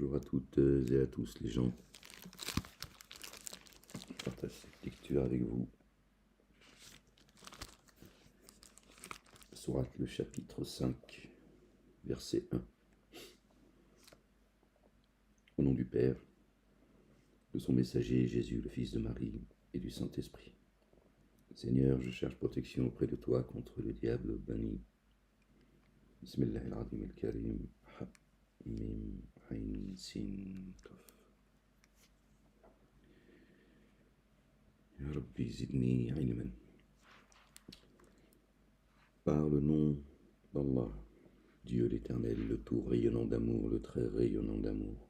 Bonjour à toutes et à tous les gens. Je partage cette lecture avec vous. Sourate le chapitre 5, verset 1. Au nom du Père, de son messager Jésus, le Fils de Marie, et du Saint-Esprit. Seigneur, je cherche protection auprès de toi contre le diable banni. Bismillahirrahmanirrahim al-Karim. Mim, Ain, Sin, Kaf. Ya Rabbi zidni ilman. Par le nom d'Allah, Dieu l'Éternel, le tout rayonnant d'amour, le très rayonnant d'amour.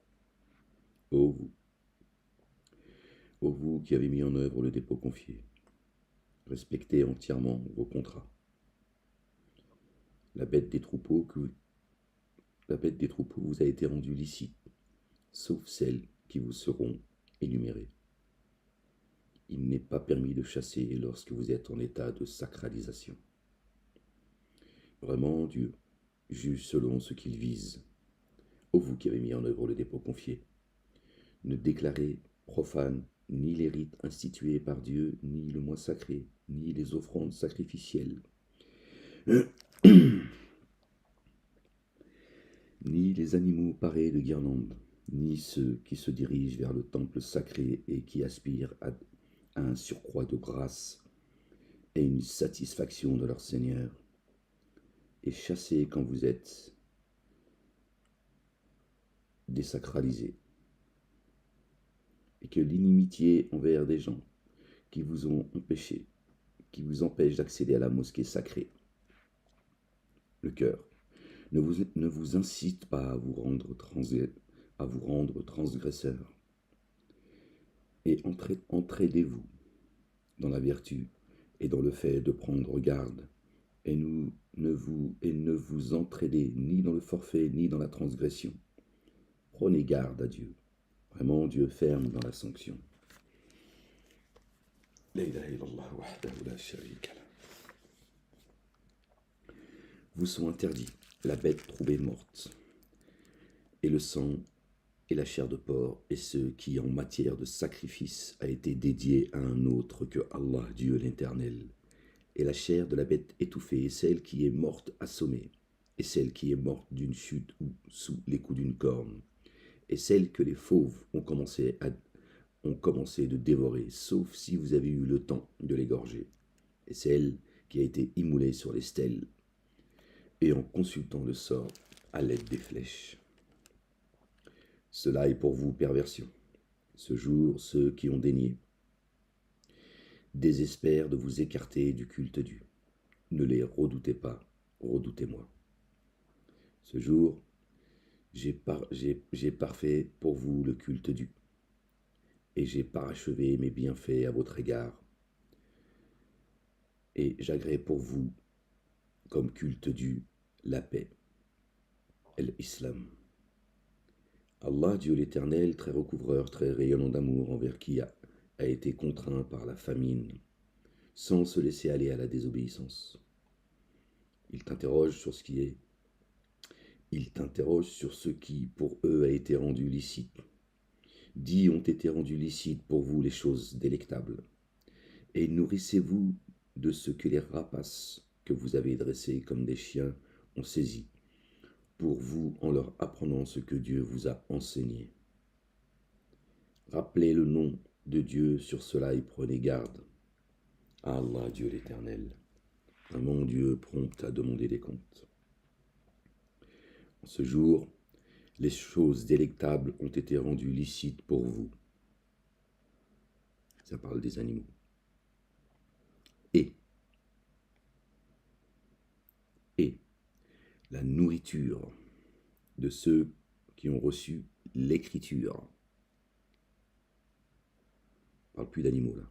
Ô vous qui avez mis en œuvre le dépôt confié, respectez entièrement vos contrats. La bête des troupeaux vous a été rendue licite, sauf celles qui vous seront énumérées. Il n'est pas permis de chasser lorsque vous êtes en état de sacralisation. Vraiment, Dieu juge selon ce qu'il vise. Ô vous qui avez mis en œuvre le dépôt confié, ne déclarez profane ni les rites institués par Dieu, ni le mois sacré, ni les offrandes sacrificielles, ni les animaux parés de guirlandes, ni ceux qui se dirigent vers le temple sacré et qui aspirent à un surcroît de grâce et une satisfaction de leur Seigneur, et chassez quand vous êtes désacralisés, et que l'inimitié envers des gens qui vous ont empêché, qui vous empêchent d'accéder à la mosquée sacrée, le cœur, ne vous incite pas à vous rendre transgresseur, et entraidez-vous dans la vertu et dans le fait de prendre garde, et ne vous entraidez ni dans le forfait ni dans la transgression. Prenez garde à Dieu. Vraiment, Dieu ferme dans la sanction. La ilaha illallah wahdahu la sharika lah. Vous sont interdits la bête trouvée morte, et le sang et la chair de porc, et ce qui en matière de sacrifice a été dédié à un autre que Allah, Dieu l'Éternel, et la chair de la bête étouffée, et celle qui est morte assommée, et celle qui est morte d'une chute ou sous les coups d'une corne, et celle que les fauves ont commencé de dévorer, sauf si vous avez eu le temps de l'égorger, et celle qui a été immolée sur les stèles, et en consultant le sort à l'aide des flèches. Cela est pour vous perversion. Ce jour, ceux qui ont dénié désespèrent de vous écarter du culte dû. Ne les redoutez pas, redoutez-moi. Ce jour, j'ai parfait pour vous le culte dû, et j'ai parachevé mes bienfaits à votre égard, et j'agrée pour vous, comme culte dû, la paix, l'Islam. Allah, Dieu l'Éternel, très recouvreur, très rayonnant d'amour, envers qui a été contraint par la famine, sans se laisser aller à la désobéissance. Il t'interroge sur ce qui, pour eux, a été rendu licite. Dis, ont été rendus licites pour vous les choses délectables. Et nourrissez-vous de ce que les rapaces que vous avez dressés comme des chiens ont saisi, pour vous en leur apprenant ce que Dieu vous a enseigné. Rappelez le nom de Dieu sur cela et prenez garde. Allah, Dieu l'Éternel, vraiment Dieu prompt à demander des comptes. En ce jour, les choses délectables ont été rendues licites pour vous. Ça parle des animaux. Et la nourriture de ceux qui ont reçu l'écriture. On ne parle plus d'animaux là.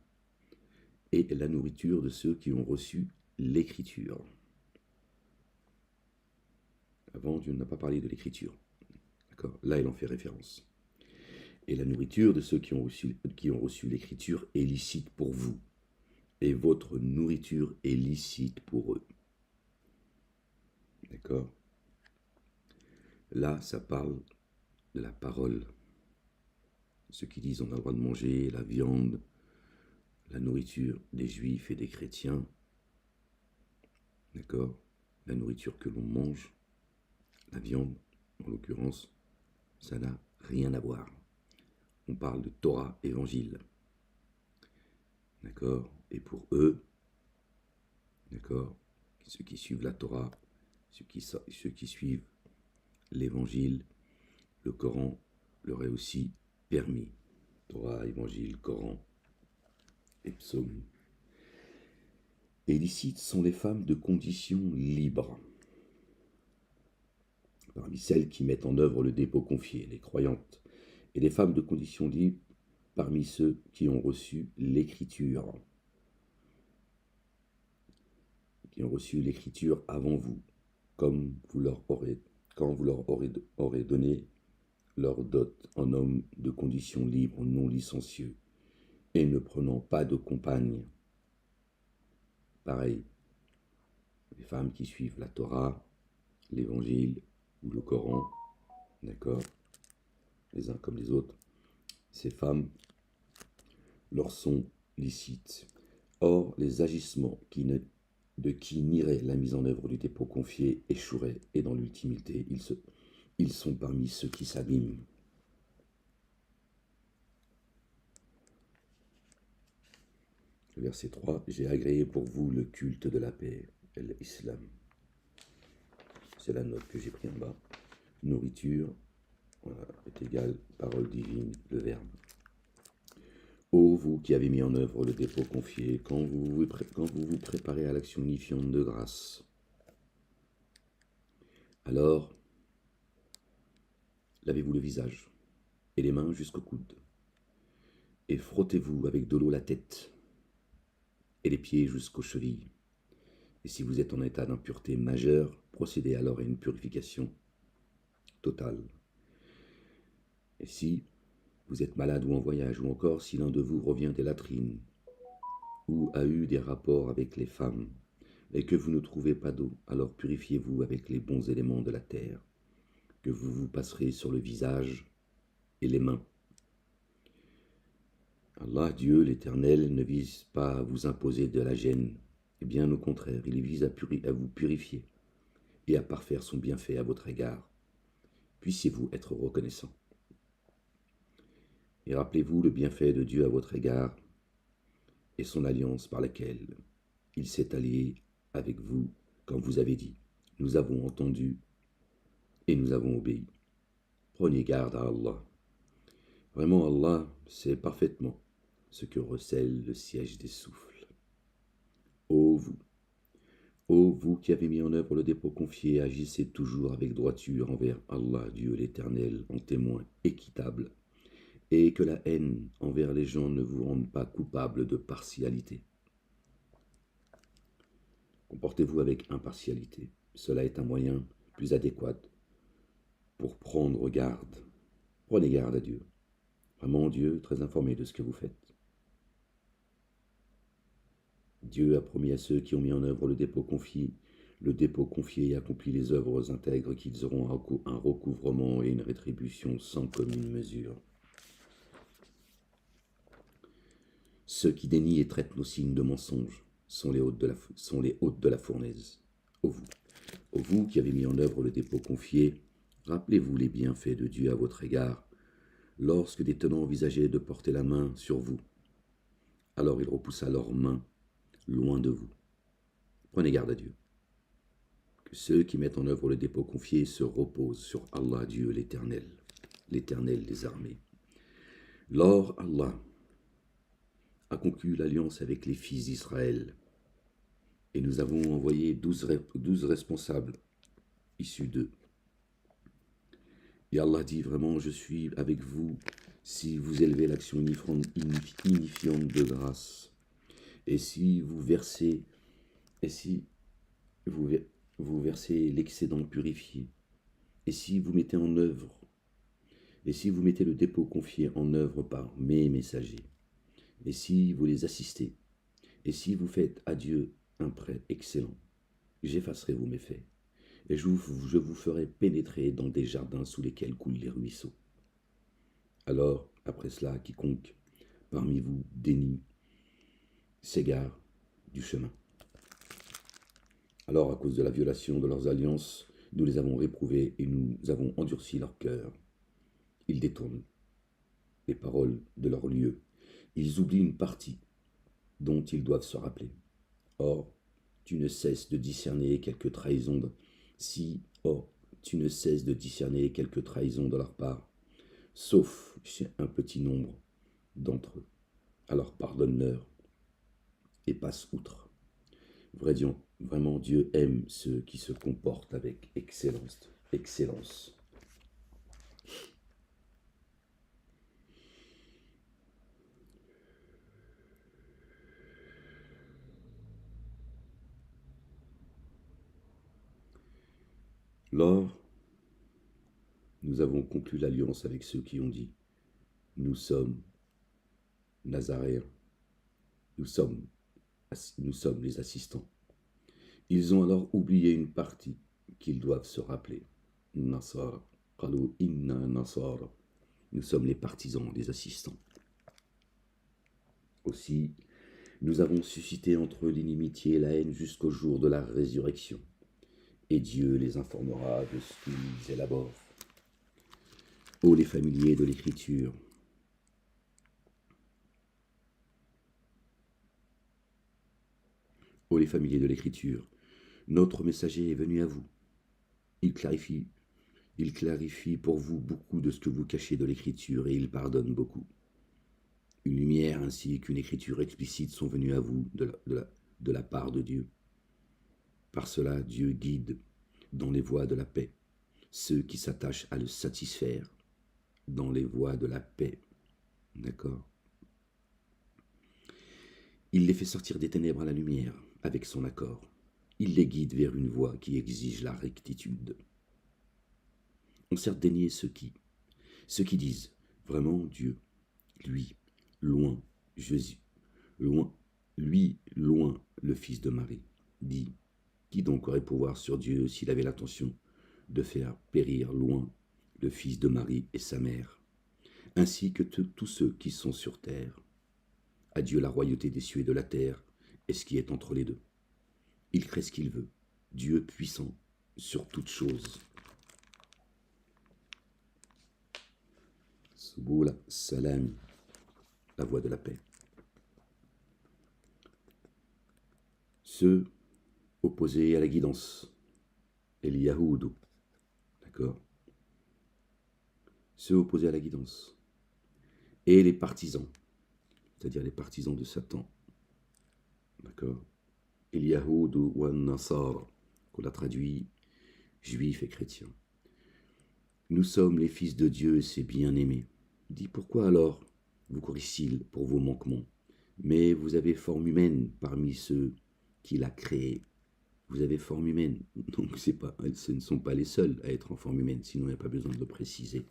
Et la nourriture de ceux qui ont reçu l'écriture. Avant, Dieu n'a pas parlé de l'écriture. D'accord ? Là, il en fait référence. Et la nourriture de ceux qui ont reçu l'écriture est licite pour vous. Et votre nourriture est licite pour eux. D'accord ? Là, ça parle de la parole. Ceux qui disent on a le droit de manger la viande, la nourriture des juifs et des chrétiens, d'accord? La nourriture que l'on mange, la viande en l'occurrence, ça n'a rien à voir. On parle de Torah, évangile, d'accord? Et pour eux, d'accord, ceux qui suivent la Torah, ceux qui suivent l'évangile, le Coran leur est aussi permis. Torah, évangile, Coran et psaumes. Et illicites sont les femmes de condition libre. Parmi celles qui mettent en œuvre le dépôt confié, les croyantes, et les femmes de condition libre parmi ceux qui ont reçu l'écriture. Qui ont reçu l'écriture avant vous, comme vous leur aurez, quand vous leur aurez donné leur dot en homme de condition libre, non licencieux, et ne prenant pas de compagne. Pareil, les femmes qui suivent la Torah, l'évangile ou le Coran, d'accord, les uns comme les autres, ces femmes leur sont licites. Or, les agissements de qui nierait la mise en œuvre du dépôt confié échoueraient, et dans l'ultimité, ils sont parmi ceux qui s'abîment. Verset 3, j'ai agréé pour vous le culte de la paix, l'islam. C'est la note que j'ai prise en bas. Nourriture, voilà, est égale parole divine, le verbe. Ô vous qui avez mis en œuvre le dépôt confié, quand vous vous préparez à l'action unifiante de grâce, alors lavez-vous le visage et les mains jusqu'au coude, et frottez-vous avec de l'eau la tête et les pieds jusqu'aux chevilles. Et si vous êtes en état d'impureté majeure, procédez alors à une purification totale. Et si vous êtes malade ou en voyage, ou encore si l'un de vous revient des latrines, ou a eu des rapports avec les femmes, et que vous ne trouvez pas d'eau, alors purifiez-vous avec les bons éléments de la terre, que vous vous passerez sur le visage et les mains. Allah, Dieu l'Éternel, ne vise pas à vous imposer de la gêne, et bien au contraire, il vise à vous purifier et à parfaire son bienfait à votre égard. Puissiez-vous être reconnaissant. Et rappelez-vous le bienfait de Dieu à votre égard et son alliance par laquelle il s'est allié avec vous quand vous avez dit « Nous avons entendu et nous avons obéi ». Prenez garde à Allah. Vraiment, Allah sait parfaitement ce que recèle le siège des souffles. Ô vous qui avez mis en œuvre le dépôt confié, agissez toujours avec droiture envers Allah, Dieu l'Éternel, en témoin équitable, et que la haine envers les gens ne vous rende pas coupable de partialité. Comportez-vous avec impartialité. Cela est un moyen plus adéquat pour prendre garde. Prenez garde à Dieu. Vraiment, Dieu, très informé de ce que vous faites. Dieu a promis à ceux qui ont mis en œuvre le dépôt confié et accompli les œuvres intègres qu'ils auront un recouvrement et une rétribution sans commune mesure. Ceux qui dénient et traitent nos signes de mensonges sont les hôtes de la fournaise. Ô vous qui avez mis en œuvre le dépôt confié, rappelez-vous les bienfaits de Dieu à votre égard, lorsque des tenants envisageaient de porter la main sur vous. Alors il repoussa leurs mains loin de vous. Prenez garde à Dieu. Que ceux qui mettent en œuvre le dépôt confié se reposent sur Allah, Dieu l'Éternel, l'Éternel des armées. Lors Allah a conclu l'alliance avec les fils d'Israël, et nous avons envoyé 12 responsables issus d'eux. Et Allah dit vraiment, je suis avec vous si vous élevez l'action unifiante de grâce, et si vous versez, vous versez l'excédent purifié, et si vous mettez en œuvre, et si vous mettez le dépôt confié en œuvre par mes messagers, et si vous les assistez, et si vous faites à Dieu un prêt excellent, j'effacerai vos méfaits, et je vous ferai pénétrer dans des jardins sous lesquels coulent les ruisseaux. Alors, après cela, quiconque parmi vous dénie, s'égare du chemin. Alors, à cause de la violation de leurs alliances, nous les avons réprouvés et nous avons endurci leur cœur. Ils détournent les paroles de leur lieu. Ils oublient une partie dont ils doivent se rappeler. Or, tu ne cesses de discerner quelques trahisons tu ne cesses de discerner quelques trahisons de leur part, sauf chez un petit nombre d'entre eux. Alors pardonne-leur et passe outre. Vraiment, Dieu aime ceux qui se comportent avec excellence. Lors, nous avons conclu l'alliance avec ceux qui ont dit, nous sommes Nazaréens, nous sommes les assistants. Ils ont alors oublié une partie qu'ils doivent se rappeler. Nasara, qalu inna nasara. Nous sommes les partisans, les assistants. Aussi, nous avons suscité entre eux l'inimitié et la haine jusqu'au jour de la résurrection. Et Dieu les informera de ce qu'ils élaborent. Ô les familiers de l'Écriture, ô les familiers de l'Écriture, notre messager est venu à vous. Il clarifie pour vous beaucoup de ce que vous cachez de l'Écriture et il pardonne beaucoup. Une lumière ainsi qu'une écriture explicite sont venues à vous de la part de Dieu. Par cela, Dieu guide dans les voies de la paix ceux qui s'attachent à le satisfaire dans les voies de la paix. D'accord ? Il les fait sortir des ténèbres à la lumière avec son accord. Il les guide vers une voie qui exige la rectitude. On certes dénié ceux qui disent vraiment Dieu, lui, loin, Jésus, loin, le fils de Marie, dit, qui donc aurait pouvoir sur Dieu s'il avait l'intention de faire périr loin le fils de Marie et sa mère, ainsi que tous ceux qui sont sur terre. À Dieu la royauté des cieux et de la terre et ce qui est entre les deux. Il crée ce qu'il veut, Dieu puissant sur toutes choses. Subula Salam, la voie de la paix. Ceux opposés à la guidance, El Yahoudou, d'accord ? Ceux opposés à la guidance, et les partisans, c'est-à-dire les partisans de Satan, d'accord ? El Yahoudou ou An-Nasar, qu'on a traduit juifs et chrétiens. Nous sommes les fils de Dieu et ses bien-aimés. Dit pourquoi alors vous corrige-t-il pour vos manquements? Mais vous avez forme humaine parmi ceux qu'il a créés. Vous avez forme humaine. Donc ce ne sont pas les seuls à être en forme humaine, sinon il n'y a pas besoin de le préciser.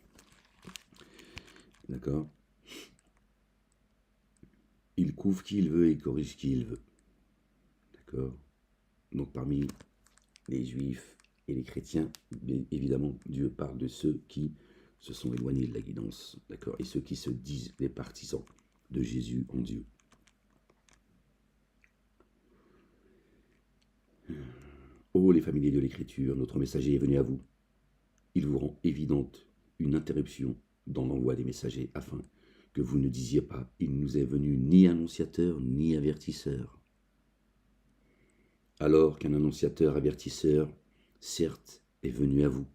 D'accord? Il couvre qui il veut et il corrige qui il veut. D'accord? Donc parmi les juifs et les chrétiens, évidemment, Dieu parle de ceux qui se sont éloignés de la guidance, d'accord, et ceux qui se disent les partisans de Jésus en Dieu. Ô les familiers de l'Écriture, notre messager est venu à vous. Il vous rend évidente une interruption dans l'envoi des messagers, afin que vous ne disiez pas, il nous est venu ni annonciateur ni avertisseur. Alors qu'un annonciateur avertisseur, certes, est venu à vous.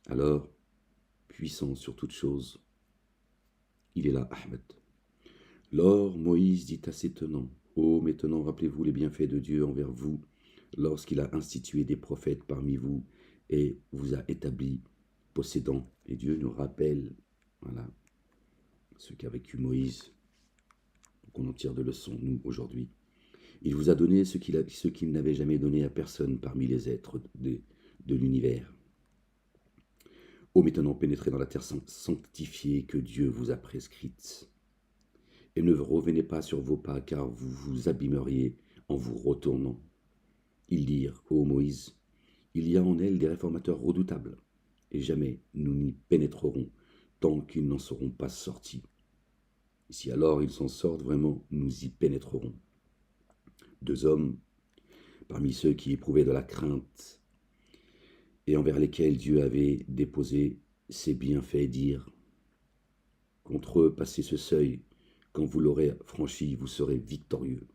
Alors, puissant sur toute chose, il est là, Ahmed. Lors, Moïse dit à ses tenants, « Oh, maintenant, rappelez-vous les bienfaits de Dieu envers vous, lorsqu'il a institué des prophètes parmi vous et vous a établi possédant. » Et Dieu nous rappelle, voilà, ce qu'a vécu Moïse, qu'on en tire de leçons, nous, aujourd'hui. Il vous a donné ce qu'il n'avait jamais donné à personne parmi les êtres de l'univers. Ô maintenant pénétrez dans la terre sanctifiée que Dieu vous a prescrite. Et ne revenez pas sur vos pas, car vous vous abîmeriez en vous retournant. Ils dirent, ô Moïse, il y a en elle des réformateurs redoutables, et jamais nous n'y pénétrerons, tant qu'ils n'en seront pas sortis. Si alors ils s'en sortent vraiment, nous y pénétrerons. 2 hommes, parmi ceux qui éprouvaient de la crainte et envers lesquels Dieu avait déposé ses bienfaits, dirent: contre eux, passez ce seuil, quand vous l'aurez franchi, vous serez victorieux.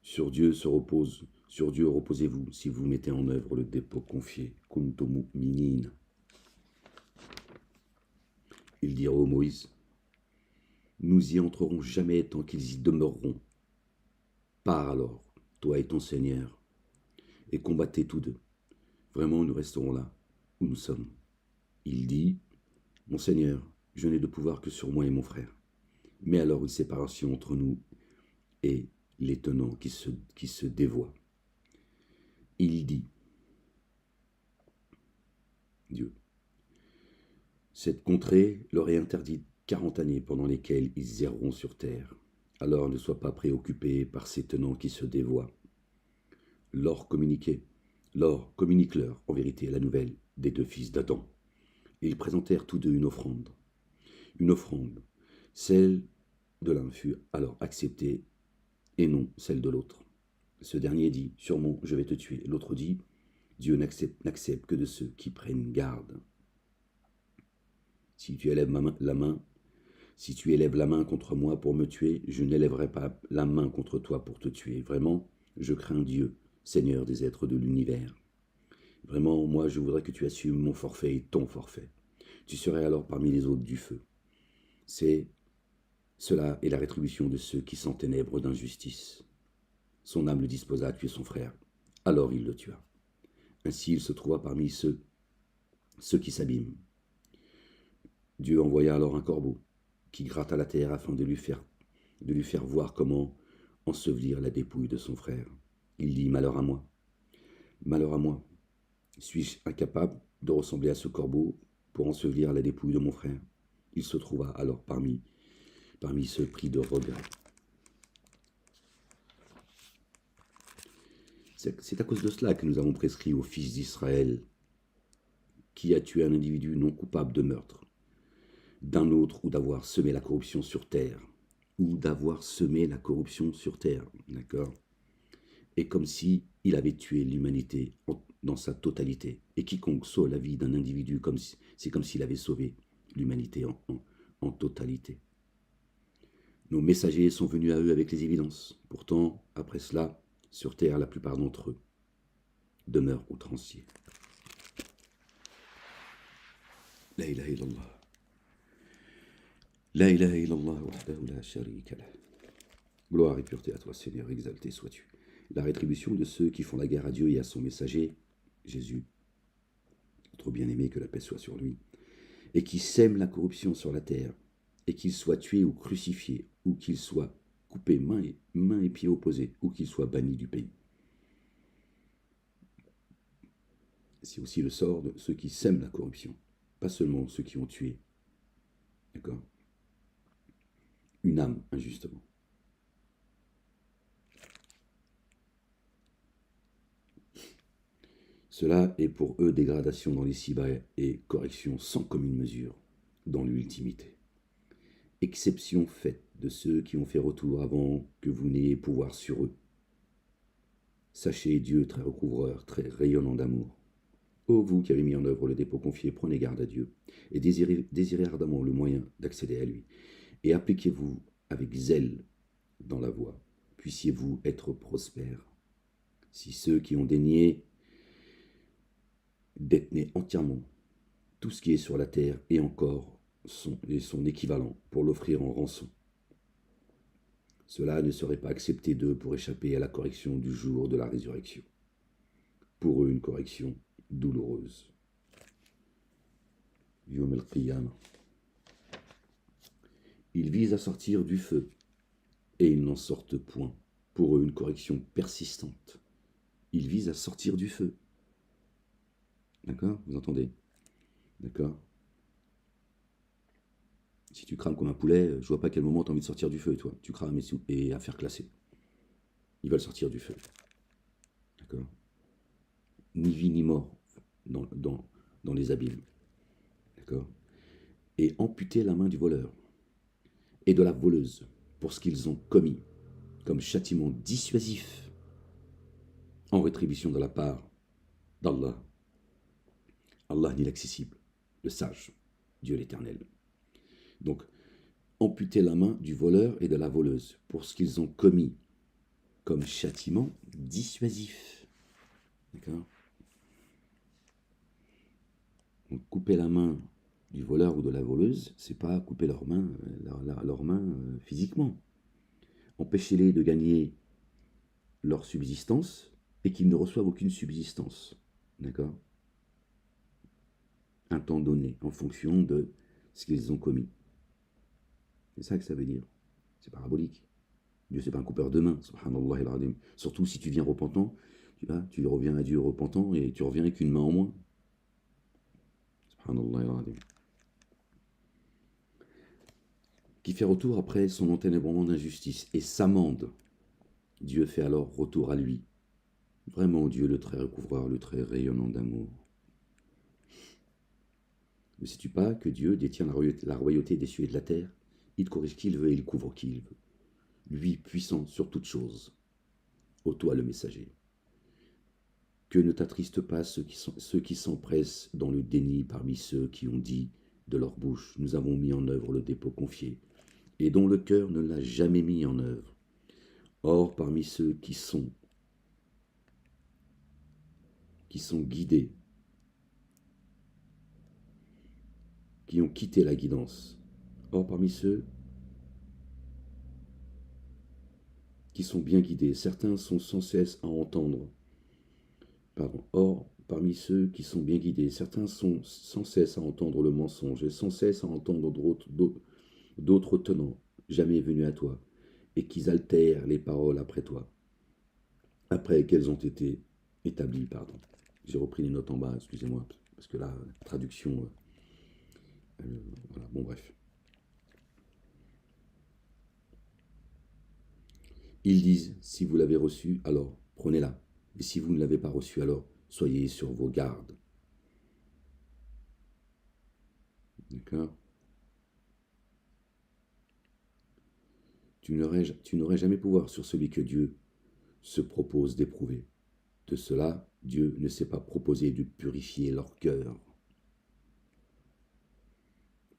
Sur Dieu reposez-vous si vous mettez en œuvre le dépôt confié. Kuntum mu'minin. Ils dirent au Moïse: nous y entrerons jamais tant qu'ils y demeureront. Pars alors, toi et ton Seigneur, et combattez tous deux. Vraiment, nous resterons là où nous sommes. Il dit: mon Seigneur, je n'ai de pouvoir que sur moi et mon frère. Mais alors une séparation entre nous et les tenants qui se dévoient. Il dit, Dieu, cette contrée leur est interdite 40 années pendant lesquelles ils erreront sur terre. Alors ne sois pas préoccupé par ces tenants qui se dévoient. Communique-leur en vérité la nouvelle des 2 fils d'Adam. Et ils présentèrent tous deux une offrande. Une offrande, celle de l'un fut alors acceptée et non celle de l'autre. Ce dernier dit: sûrement je vais te tuer. L'autre dit: Dieu n'accepte que de ceux qui prennent garde. Si tu élèves la main contre moi pour me tuer, je n'élèverai pas la main contre toi pour te tuer. Vraiment, je crains Dieu, Seigneur des êtres de l'univers. Vraiment, moi, je voudrais que tu assumes mon forfait et ton forfait. Tu serais alors parmi les hôtes du feu. Cela est la rétribution de ceux qui s'enténèbrent d'injustice. Son âme le disposa à tuer son frère. Alors il le tua. Ainsi il se trouva parmi ceux qui s'abîment. Dieu envoya alors un corbeau qui gratta la terre afin de lui faire voir comment ensevelir la dépouille de son frère. Il dit: malheur à moi, suis-je incapable de ressembler à ce corbeau pour ensevelir la dépouille de mon frère? Il se trouva alors parmi ceux pris de regret. C'est à cause de cela que nous avons prescrit aux fils d'Israël: qui a tué un individu non coupable de meurtre d'un autre, ou d'avoir semé la corruption sur terre, d'accord, et comme si il avait tué l'humanité dans sa totalité. Et quiconque sauve la vie d'un individu, c'est comme s'il avait sauvé l'humanité en totalité. Nos messagers sont venus à eux avec les évidences. Pourtant, après cela, sur terre, la plupart d'entre eux demeurent outranciers. La ilaha illallah. La ilaha illallah wahdahu la sharika lah. Gloire et pureté à toi, Seigneur, exalté sois-tu. La rétribution de ceux qui font la guerre à Dieu et à son messager, Jésus, notre bien-aimé, que la paix soit sur lui, et qui sème la corruption sur la terre, et qu'il soit tué ou crucifié, ou qu'il soit coupé main et pieds opposés, ou qu'il soit banni du pays. C'est aussi le sort de ceux qui sèment la corruption, pas seulement ceux qui ont tué, d'accord, une âme injustement. Cela est pour eux dégradation dans les ci-bas et correction sans commune mesure dans l'ultimité. Exception faite de ceux qui ont fait retour avant que vous n'ayez pouvoir sur eux. Sachez Dieu très recouvreur, très rayonnant d'amour. Ô vous qui avez mis en œuvre le dépôt confié, prenez garde à Dieu et désirez ardemment le moyen d'accéder à lui. Et appliquez-vous avec zèle dans la voie. Puissiez-vous être prospères. Si ceux qui ont dénié détenaient entièrement tout ce qui est sur la terre et encore son équivalent pour l'offrir en rançon, cela ne serait pas accepté d'eux pour échapper à la correction du jour de la résurrection. Pour eux, une correction douloureuse. Yom el-Qiyamah. Ils visent à sortir du feu, et ils n'en sortent point. Pour eux, une correction persistante. Ils visent à sortir du feu. D'accord? Vous entendez? D'accord? Si tu crames comme un poulet, je vois pas à quel moment tu as envie de sortir du feu, toi. Tu crames et à faire classer. Ils veulent sortir du feu. D'accord? Ni vie ni mort dans les abîmes. D'accord? et amputer la main du voleur et de la voleuse pour ce qu'ils ont commis comme châtiment dissuasif en rétribution de la part d'Allah. Allah n'est l'accessible, le sage, Dieu l'Éternel. Donc, amputer la main du voleur et de la voleuse pour ce qu'ils ont commis comme châtiment dissuasif. D'accord? Donc, couper la main du voleur ou de la voleuse, c'est pas couper leurs mains physiquement. Empêchez-les de gagner leur subsistance et qu'ils ne reçoivent aucune subsistance. D'accord? Un temps donné, en fonction de ce qu'ils ont commis. C'est ça que ça veut dire. C'est parabolique. Dieu, c'est pas un coupeur de main, subhanallah al-azim. Surtout si tu viens repentant, tu reviens à Dieu repentant et tu reviens avec une main en moins. Subhanallah al-azim. Qui fait retour après son enténébrement d'injustice et s'amende. Dieu fait alors retour à lui. Vraiment, Dieu, le très recouvreur, le très rayonnant d'amour. Ne sais-tu pas que Dieu détient la royauté des cieux et de la terre? Il corrige qui il veut et il couvre qui il veut. Lui, puissant sur toutes choses. Ô toi le messager. Que ne t'attristent pas ceux qui s'empressent dans le déni parmi ceux qui ont dit de leur bouche, nous avons mis en œuvre le dépôt confié, et dont le cœur ne l'a jamais mis en œuvre. Or, parmi ceux qui sont guidés, qui ont quitté la guidance, or parmi ceux qui sont bien guidés, certains sont sans cesse à entendre. Or, parmi ceux qui sont bien guidés, certains sont sans cesse à entendre le mensonge et sans cesse à entendre d'autres tenants, jamais venus à toi, et qui altèrent les paroles après toi, après qu'elles ont été établies, J'ai repris les notes en bas, excusez-moi, parce que là, la traduction, voilà, bon bref. Ils disent, si vous l'avez reçu, alors prenez-la, et si vous ne l'avez pas reçu, alors soyez sur vos gardes. D'accord? Tu n'aurais jamais pouvoir sur celui que Dieu se propose d'éprouver. De cela, Dieu ne s'est pas proposé de purifier leur cœur.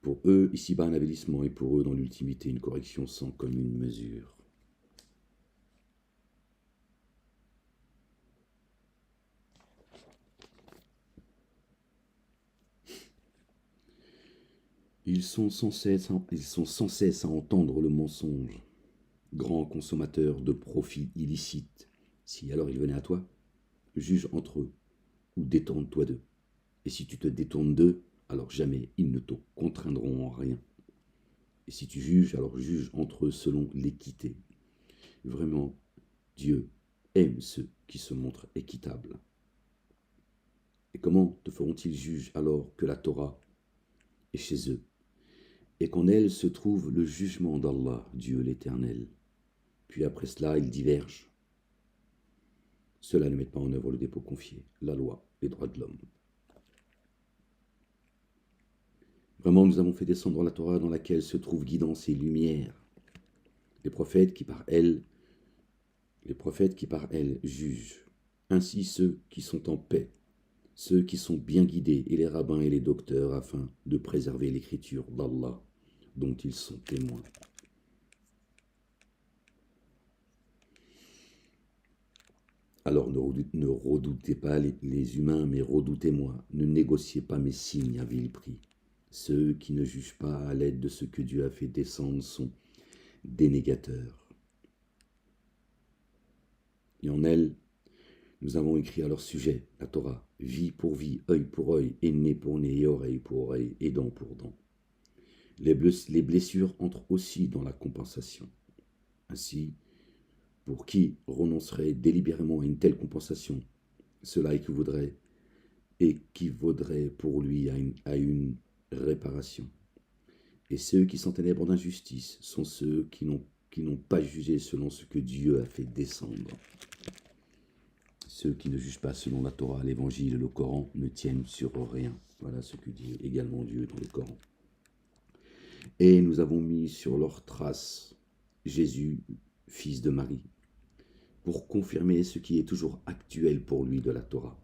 Pour eux, ici-bas un avilissement, et pour eux, dans l'ultimité, une correction sans commune mesure. Ils sont sans cesse à entendre le mensonge, grands consommateurs de profits illicites. Si alors ils venaient à toi, juge entre eux, ou détourne-toi d'eux. Et si tu te détournes d'eux, alors jamais ils ne te contraindront en rien. Et si tu juges, alors juge entre eux selon l'équité. Vraiment, Dieu aime ceux qui se montrent équitables. Et comment te feront-ils juge alors que la Torah est chez eux, et qu'en elle se trouve le jugement d'Allah, Dieu l'Éternel? Puis après cela, ils divergent. Ceux-là ne mettent pas en œuvre le dépôt confié, la loi, les droits de l'homme. Vraiment, nous avons fait descendre la Torah dans laquelle se trouve guidance et lumière. Les prophètes qui par elle jugent. Ainsi ceux qui sont en paix, ceux qui sont bien guidés, et les rabbins et les docteurs, afin de préserver l'écriture d'Allah, dont ils sont témoins. Alors ne redoutez pas les humains, mais redoutez-moi. Ne négociez pas mes signes à vil prix. Ceux qui ne jugent pas à l'aide de ce que Dieu a fait descendre sont dénégateurs. Et en elle, nous avons écrit à leur sujet, la Torah, vie pour vie, œil pour œil, et nez pour nez, et oreille pour oreille, et dent pour dent. Les blessures entrent aussi dans la compensation. Ainsi, pour qui renoncerait délibérément à une telle compensation, cela équivaudrait pour lui à une réparation. Et ceux qui s'enténèbrent d'injustice sont ceux qui n'ont pas jugé selon ce que Dieu a fait descendre. Ceux qui ne jugent pas selon la Torah, l'Évangile et le Coran ne tiennent sur rien. Voilà ce que dit également Dieu dans le Coran. Et nous avons mis sur leurs traces Jésus, fils de Marie, pour confirmer ce qui est toujours actuel pour lui de la Torah.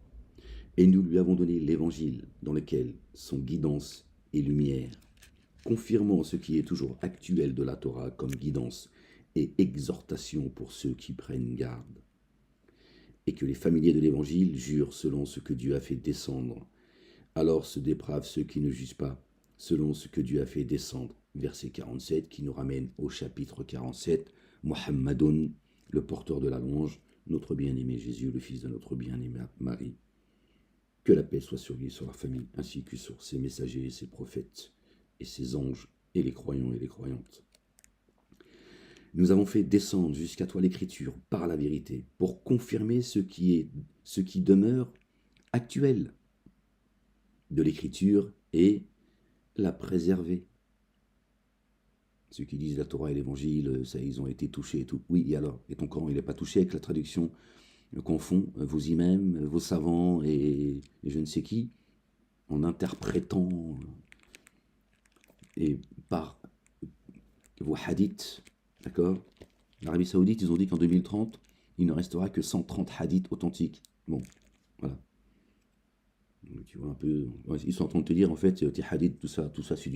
Et nous lui avons donné l'évangile dans lequel sont guidance et lumière, confirmant ce qui est toujours actuel de la Torah comme guidance et exhortation pour ceux qui prennent garde. Et que les familiers de l'évangile jurent selon ce que Dieu a fait descendre. Alors se dépravent ceux qui ne jugent pas, selon ce que Dieu a fait descendre. Verset 47 qui nous ramène au chapitre 47. Muhammadun, le porteur de la louange, notre bien-aimé Jésus, le fils de notre bien-aimée Marie. Que la paix soit sur lui, sur la famille, ainsi que sur ses messagers et ses prophètes, et ses anges, et les croyants et les croyantes. Nous avons fait descendre jusqu'à toi l'Écriture par la vérité, pour confirmer ce qui demeure actuel de l'Écriture et la préserver. Ceux qui disent la Torah et l'Évangile, ça, ils ont été touchés et tout. Oui, et alors? Et ton Coran, il n'est pas touché avec la traduction confond vos imams, vos savants et je ne sais qui, en interprétant et par vos hadiths, d'accord? L'Arabie Saoudite, ils ont dit qu'en 2030, il ne restera que 130 hadiths authentiques. Bon, voilà. Tu vois un peu, ils sont en train de te dire en fait, tes hadiths, tout ça, c'est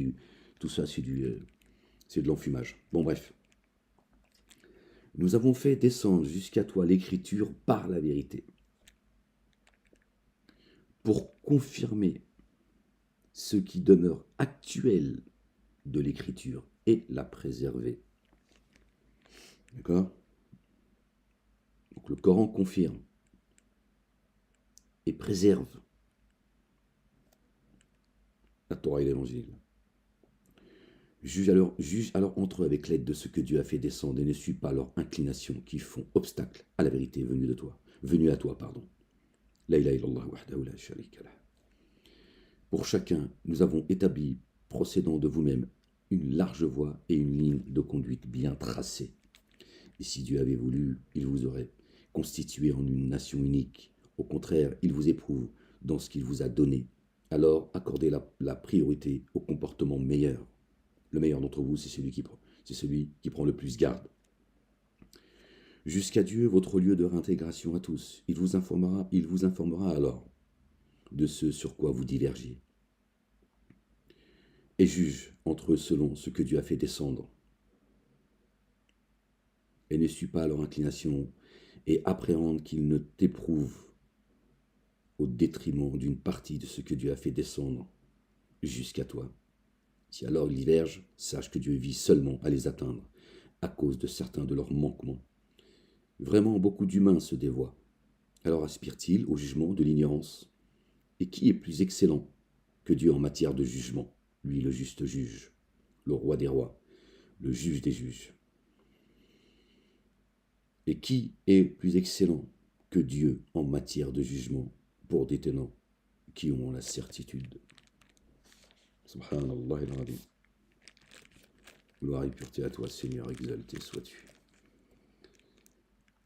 de l'enfumage. Bon, bref. Nous avons fait descendre jusqu'à toi l'Écriture par la vérité, pour confirmer ce qui demeure actuel de l'Écriture et la préserver. D'accord? Donc le Coran confirme et préserve la Torah et l'Évangile. Juge alors entre eux avec l'aide de ce que Dieu a fait descendre et ne suis pas leurs inclinations qui font obstacle à la vérité venue à toi, pardon. La ilaha illallah wahdahu la sharika lah. Pour chacun, nous avons établi, procédant de vous-même, une large voie et une ligne de conduite bien tracée. Et si Dieu avait voulu, il vous aurait constitué en une nation unique. Au contraire, il vous éprouve dans ce qu'il vous a donné. Alors, accordez la priorité au comportement meilleur. Le meilleur d'entre vous, c'est celui qui prend le plus garde. Jusqu'à Dieu, votre lieu de réintégration à tous. Il vous informera alors de ce sur quoi vous divergez. Et juge entre eux selon ce que Dieu a fait descendre. Et ne suis pas à leur inclination, et appréhende qu'ils ne t'éprouvent au détriment d'une partie de ce que Dieu a fait descendre jusqu'à toi. Si alors ils divergent, sache que Dieu vise seulement à les atteindre, à cause de certains de leurs manquements. Vraiment, beaucoup d'humains se dévoient. Alors aspirent-ils au jugement de l'ignorance? Et qui est plus excellent que Dieu en matière de jugement? Lui, le juste juge, le roi des rois, le juge des juges. Et qui est plus excellent que Dieu en matière de jugement pour des tenants qui ont la certitude? Subhanallah al-Azim. Gloire et pureté à toi, Seigneur, exalté sois-tu.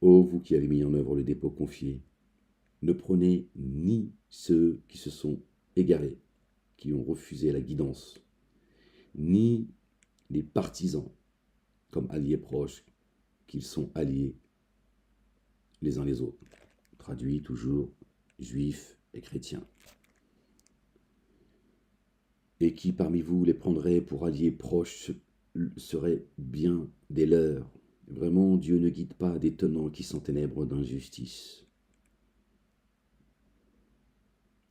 Ô vous qui avez mis en œuvre le dépôt confié, ne prenez ni ceux qui se sont égarés, qui ont refusé la guidance, ni les partisans comme alliés proches, qu'ils sont alliés les uns les autres. Traduit toujours juifs et chrétiens. Et qui parmi vous les prendrait pour alliés proches seraient bien des leurs. Vraiment, Dieu ne guide pas des tenants qui s'enténèbrent d'injustice.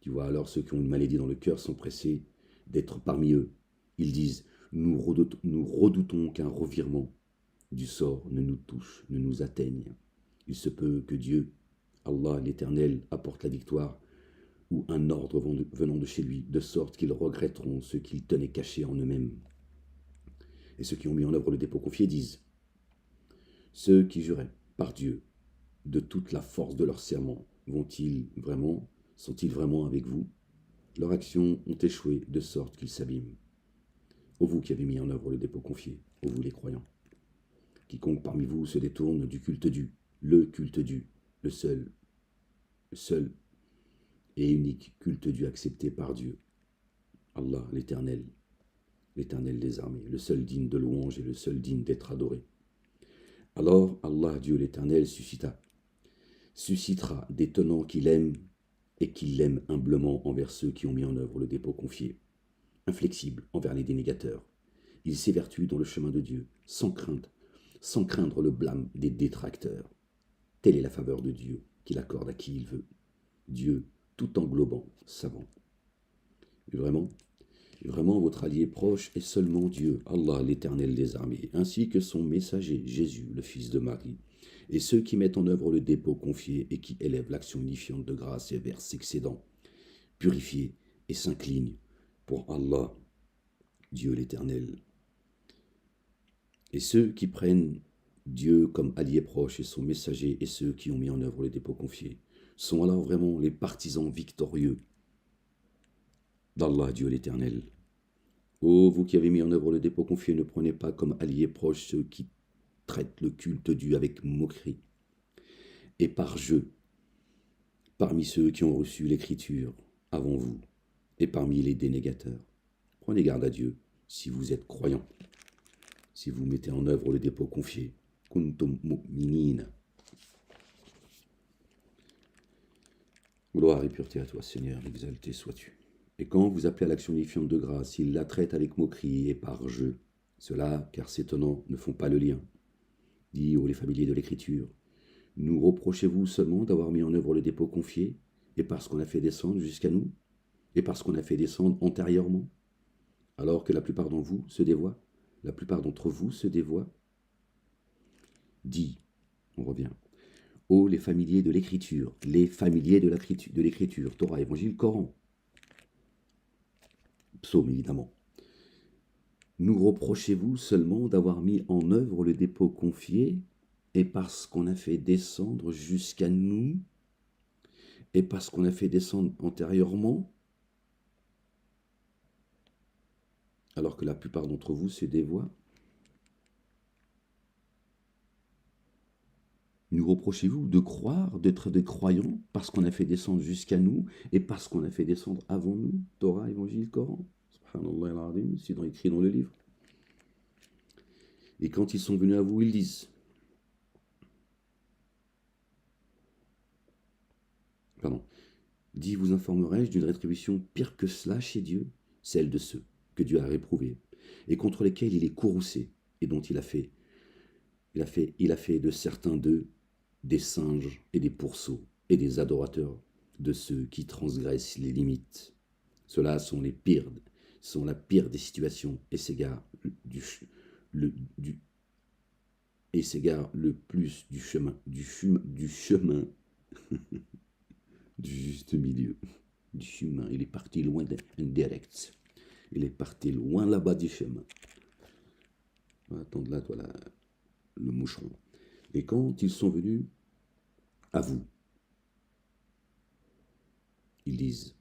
Tu vois, alors ceux qui ont une maladie dans le cœur sont pressés d'être parmi eux. Ils disent, nous redoutons qu'un revirement du sort ne nous touche, ne nous atteigne. Il se peut que Dieu, Allah l'Éternel, apporte la victoire ou un ordre venant de chez lui, de sorte qu'ils regretteront ce qu'ils tenaient caché en eux-mêmes. Et ceux qui ont mis en œuvre le dépôt confié disent, ceux qui juraient par Dieu de toute la force de leur serment, sont-ils vraiment avec vous? Leurs actions ont échoué de sorte qu'ils s'abîment. Ô vous qui avez mis en œuvre le dépôt confié, ô vous les croyants, quiconque parmi vous se détourne du culte dû, le culte dû, le seul et unique culte dû accepté par Dieu, Allah l'Éternel, l'Éternel des armées, le seul digne de louange et le seul digne d'être adoré. Alors Allah, Dieu l'Éternel, suscitera des tenants qu'il aime et qui l'aiment humblement envers ceux qui ont mis en œuvre le dépôt confié, inflexible envers les dénégateurs. Il s'évertue dans le chemin de Dieu, sans craindre le blâme des détracteurs. Telle est la faveur de Dieu qu'il accorde à qui il veut. Dieu, tout englobant, savant. Et vraiment, votre allié proche est seulement Dieu, Allah, l'Éternel des armées, ainsi que son messager, Jésus, le fils de Marie, et ceux qui mettent en œuvre le dépôt confié et qui élèvent l'action unifiante de grâce et versent excédent, purifiés et s'inclinent pour Allah, Dieu l'Éternel. Et ceux qui prennent Dieu comme allié proche et son messager et ceux qui ont mis en œuvre le dépôt confié sont alors vraiment les partisans victorieux d'Allah, Dieu l'Éternel. Ô vous qui avez mis en œuvre le dépôt confié, ne prenez pas comme alliés proches ceux qui traitent le culte Dieu avec moquerie et par jeu, parmi ceux qui ont reçu l'écriture avant vous et parmi les dénégateurs. Prenez garde à Dieu si vous êtes croyants, si vous mettez en œuvre le dépôt confié. Kuntum mu'minin. Gloire et pureté à toi, Seigneur, exalté sois-tu. Et quand vous appelez à l'action unifiante de grâce, ils la traitent avec moquerie et par jeu. Cela, car ces tenants ne font pas le lien. Dis aux les familiers de l'Écriture, nous reprochez-vous seulement d'avoir mis en œuvre le dépôt confié, et parce qu'on a fait descendre jusqu'à nous, et parce qu'on a fait descendre antérieurement, alors que la plupart d'entre vous se dévoient, Dis, on revient, ô les familiers de l'Écriture, de l'Écriture, Torah, Évangile, Coran, Psaume évidemment. Nous reprochez-vous seulement d'avoir mis en œuvre le dépôt confié, et parce qu'on a fait descendre jusqu'à nous, et parce qu'on a fait descendre antérieurement, alors que la plupart d'entre vous se dévoient. Nous reprochez-vous de croire, d'être des croyants, parce qu'on a fait descendre jusqu'à nous, et parce qu'on a fait descendre avant nous, Torah, Évangile, Coran. Subhanallah al-Azim, c'est écrit dans le livre. Et quand ils sont venus à vous, ils disent, dis, vous informerai-je d'une rétribution pire que cela chez Dieu, celle de ceux que Dieu a réprouvés, et contre lesquels il est courroucé, et dont il a fait de certains d'eux des singes et des pourceaux, et des adorateurs de ceux qui transgressent les limites. Ceux-là sont la pire des situations, et s'égarent le plus du chemin du juste milieu, du chemin. Il est parti loin indirect. Il est parti loin là-bas du chemin. Attends là, toi, le moucheron. Et quand ils sont venus à vous, ils disent,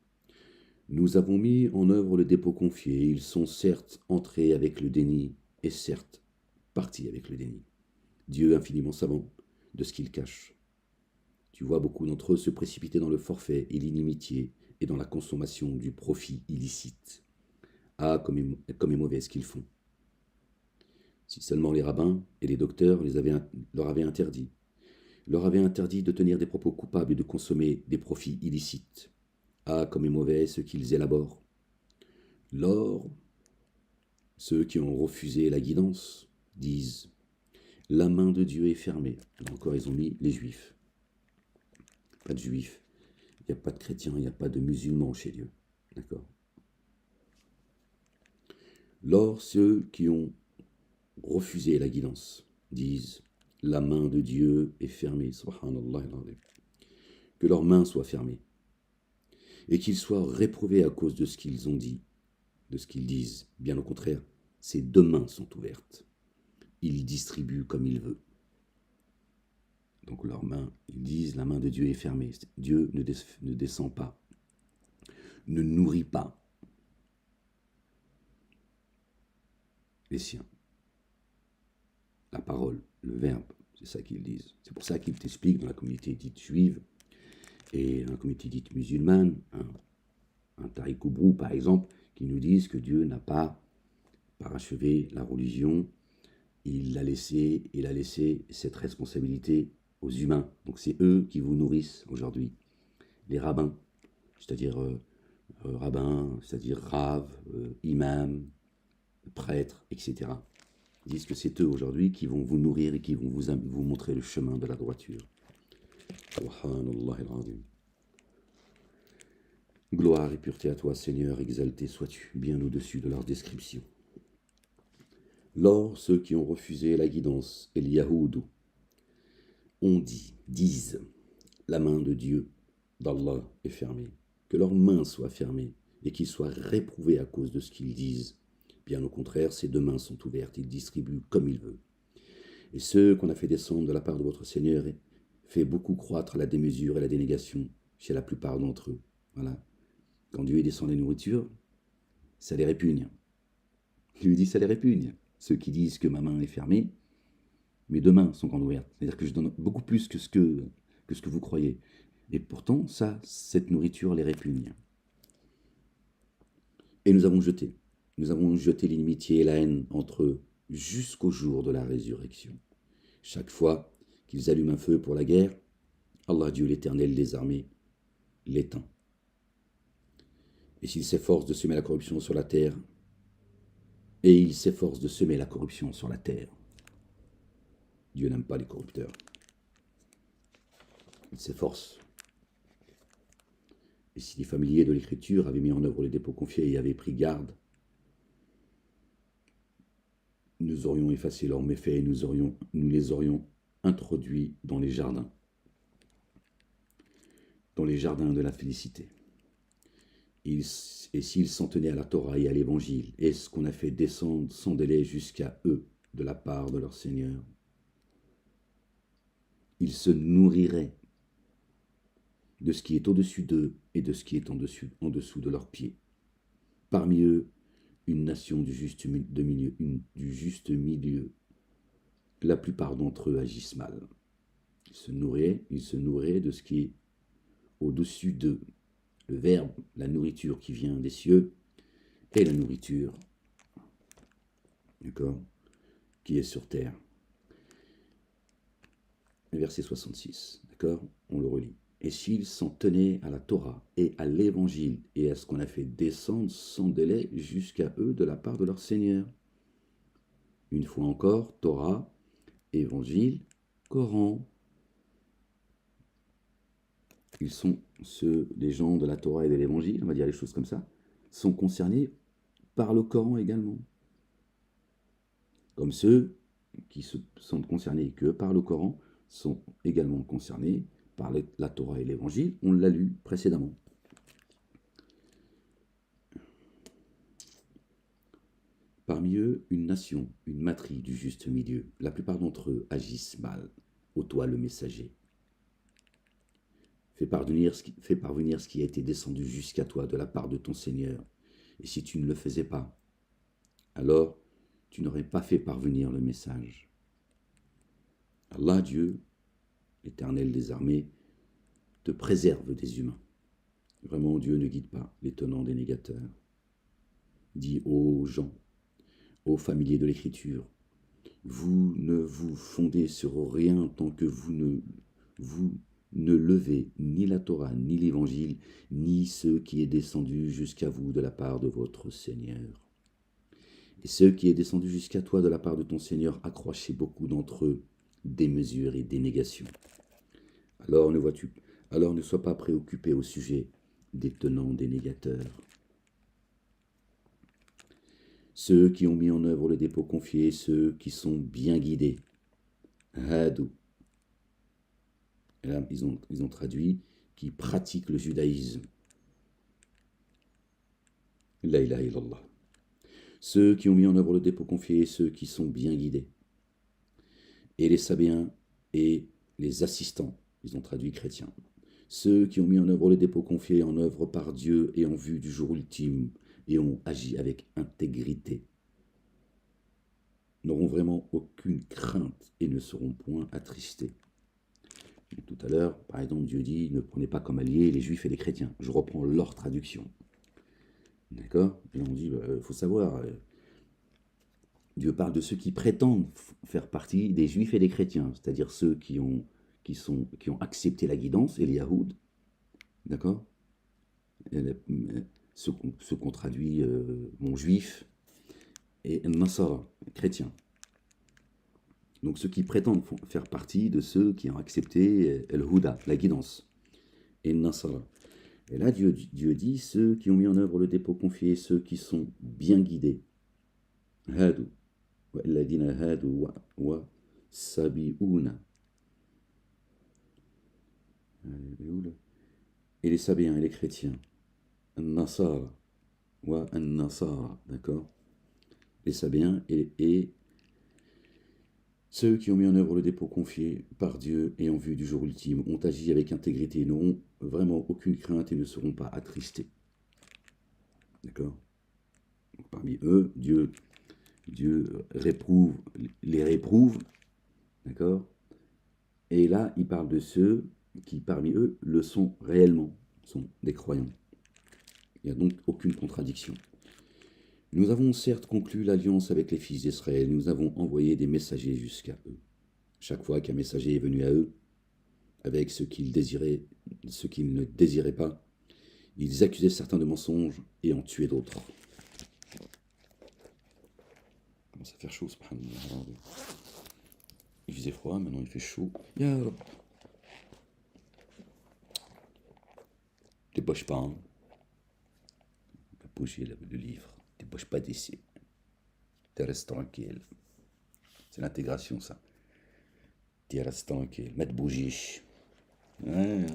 nous avons mis en œuvre le dépôt confié, ils sont certes entrés avec le déni, et certes partis avec le déni. Dieu infiniment savant de ce qu'ils cachent. Tu vois beaucoup d'entre eux se précipiter dans le forfait et l'inimitié, et dans la consommation du profit illicite. Ah, comme est mauvais ce qu'ils font. Si seulement les rabbins et les docteurs leur avaient interdit de tenir des propos coupables et de consommer des profits illicites. Ah, comme est mauvais ce qu'ils élaborent. Lors, ceux qui ont refusé la guidance disent « La main de Dieu est fermée ». Là encore, ils ont mis les juifs. Pas de juifs, il n'y a pas de chrétiens, il n'y a pas de musulmans chez Dieu. D'accord. Lors, ceux qui ont refusé la guidance disent « La main de Dieu est fermée ». Subhanallah. Que leurs mains soient fermées et qu'ils soient réprouvés à cause de ce qu'ils ont dit, de ce qu'ils disent. Bien au contraire, ces deux mains sont ouvertes. Ils distribuent comme ils veulent. Donc leurs mains, ils disent, la main de Dieu est fermée. Dieu ne descend pas, ne nourrit pas les siens. La parole, le verbe, c'est ça qu'ils disent. C'est pour ça qu'ils t'expliquent dans la communauté dite juive et dans la communauté dite musulmane, un Tariq Oubrou par exemple, qui nous disent que Dieu n'a pas parachevé la religion, il a laissé cette responsabilité aux humains. Donc c'est eux qui vous nourrissent aujourd'hui. Les rabbins, c'est-à-dire rabbins, c'est-à-dire rav, imam, prêtres, etc. Ils disent que c'est eux aujourd'hui qui vont vous nourrir et qui vont vous montrer le chemin de la droiture. Subhanallah al-Azim. Gloire et pureté à toi, Seigneur, exalté sois-tu, bien au-dessus de leur description. Lors, ceux qui ont refusé la guidance et l'Yahoudou disent, la main de Dieu, d'Allah, est fermée, que leurs mains soient fermées et qu'ils soient réprouvés à cause de ce qu'ils disent. Bien au contraire, ces deux mains sont ouvertes, il distribue comme il veut. Et ceux qu'on a fait descendre de la part de votre Seigneur fait beaucoup croître la démesure et la dénégation chez la plupart d'entre eux. Voilà. Quand Dieu descend les nourritures, ça les répugne. Il lui dit, ça les répugne. Ceux qui disent que ma main est fermée, mes deux mains sont grandes ouvertes. C'est-à-dire que je donne beaucoup plus que ce que vous croyez. Et pourtant, cette nourriture les répugne. Et nous avons jeté l'inimitié et la haine entre eux jusqu'au jour de la résurrection. Chaque fois qu'ils allument un feu pour la guerre, Allah Dieu l'Éternel des armées l'éteint. Et s'ils s'efforcent de semer la corruption sur la terre, Dieu n'aime pas les corrupteurs. Il s'efforce. Et si les familiers de l'Écriture avaient mis en œuvre les dépôts confiés et avaient pris garde, nous aurions effacé leurs méfaits et nous les aurions introduits dans les jardins de la félicité. Et s'ils s'en tenaient à la Torah et à l'Évangile, et ce qu'on a fait descendre sans délai jusqu'à eux de la part de leur Seigneur, ils se nourriraient de ce qui est au-dessus d'eux et de ce qui est en dessous de leurs pieds. Parmi eux, une nation du juste milieu. La plupart d'entre eux agissent mal. Ils se nourraient de ce qui est au-dessus d'eux. Le verbe, la nourriture qui vient des cieux, et la nourriture, d'accord, qui est sur terre. Verset 66, d'accord, on le relit. Et s'ils s'en tenaient à la Torah et à l'Évangile et à ce qu'on a fait descendre sans délai jusqu'à eux de la part de leur Seigneur. Une fois encore, Torah, Évangile, Coran. Les gens de la Torah et de l'Évangile, on va dire les choses comme ça, sont concernés par le Coran également. Comme ceux qui se sentent concernés que par le Coran sont également concernés par la Torah et l'Évangile, on l'a lu précédemment. Parmi eux, une nation, une matrie du juste milieu. La plupart d'entre eux agissent mal. Ô toi le messager. Fais parvenir ce qui a été descendu jusqu'à toi de la part de ton Seigneur. Et si tu ne le faisais pas, alors tu n'aurais pas fait parvenir le message. Allah, Dieu, l'Éternel des armées, te préserve des humains. Vraiment, Dieu ne guide pas les tenants des négateurs. Dis aux gens, aux familiers de l'Écriture, vous ne vous fondez sur rien tant que vous ne levez ni la Torah, ni l'Évangile, ni ce qui est descendu jusqu'à vous de la part de votre Seigneur. Et ce qui est descendu jusqu'à toi de la part de ton Seigneur accroît chez beaucoup d'entre eux des mesures et des négations. Alors ne sois pas préoccupé au sujet des tenants des négateurs. Ceux qui ont mis en œuvre le dépôt confié, ceux qui sont bien guidés. Hadou. Et là, ils ont traduit qui pratiquent le judaïsme. La ilaha illallah. Ceux qui ont mis en œuvre le dépôt confié, ceux qui sont bien guidés. Et les sabéens et les assistants, ils ont traduit chrétiens. Ceux qui ont mis en œuvre le dépôt confié en œuvre par Dieu et en vue du jour ultime et ont agi avec intégrité, n'auront vraiment aucune crainte et ne seront point attristés. Et tout à l'heure, par exemple, Dieu dit, ne prenez pas comme alliés les juifs et les chrétiens. Je reprends leur traduction. D'accord? Et là on dit, faut savoir, Dieu parle de ceux qui prétendent faire partie des juifs et des chrétiens, c'est-à-dire ceux qui ont accepté la guidance, et les Yahoud, d'accord, ceux qu'on traduit juifs, et Nasara, chrétiens. Donc ceux qui prétendent faire partie de ceux qui ont accepté el-Huda, la guidance, et Nasara. Et là, Dieu dit ceux qui ont mis en œuvre le dépôt confié, ceux qui sont bien guidés. Hadou, wa'alladina hadou wa sabi'una. Et les sabéens et les chrétiens. An-Nasara wa an-Nasara, d'accord. Les sabéens et ceux qui ont mis en œuvre le dépôt confié par Dieu et en vue du jour ultime ont agi avec intégrité, n'auront vraiment aucune crainte et ne seront pas attristés. D'accord. Parmi eux, Dieu les réprouve, d'accord. Et là, il parle de ceux qui, parmi eux, le sont réellement, sont des croyants. Il n'y a donc aucune contradiction. Nous avons certes conclu l'alliance avec les fils d'Israël, nous avons envoyé des messagers jusqu'à eux. Chaque fois qu'un messager est venu à eux, avec ce qu'ils ne désiraient pas, ils accusaient certains de mensonges et en tuaient d'autres. Il commence à faire chaud, subhanallah. Il faisait froid, maintenant il fait chaud. Ya Rab. Débauche pas, hein. La bougie, le livre. Débauche pas d'ici. Tu restes tranquille. C'est l'intégration, ça. Tu restes tranquille. Mettre bougie. Ouais.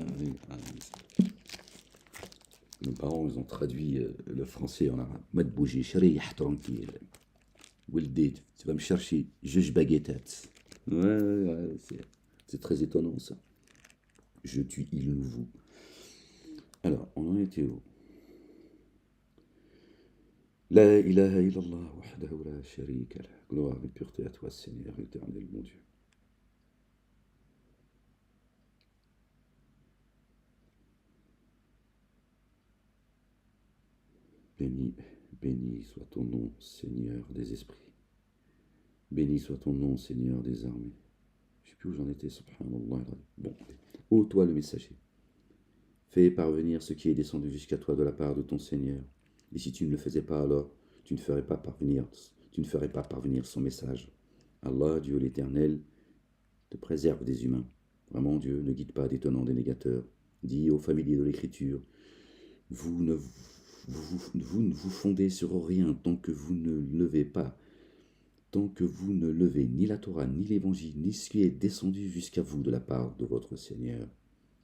Mes parents, ils ont traduit le français en arabe. Mettre bougie. Chérie, tranquille. Wildi, tu vas me chercher. Juge baguettes. Ouais, c'est très étonnant, ça. Je tue il nous vous. Alors, on en était où? La ilaha illallah, wahdahu la sharika lah. Gloire et pureté à toi, Seigneur éternel, mon Dieu. Béni soit ton nom, Seigneur des esprits. Béni soit ton nom, Seigneur des armées. Je ne sais plus où j'en étais, subhanallah. Bon, ô toi le messager, fais parvenir ce qui est descendu jusqu'à toi de la part de ton Seigneur. Et si tu ne le faisais pas, alors tu ne ferais pas parvenir son message. Allah, Dieu l'Éternel, te préserve des humains. Vraiment, Dieu ne guide pas des tenants, des négateurs. Dis aux familiers de l'Écriture, vous ne vous fondez sur rien tant que vous ne levez ni la Torah, ni l'Évangile, ni ce qui est descendu jusqu'à vous de la part de votre Seigneur.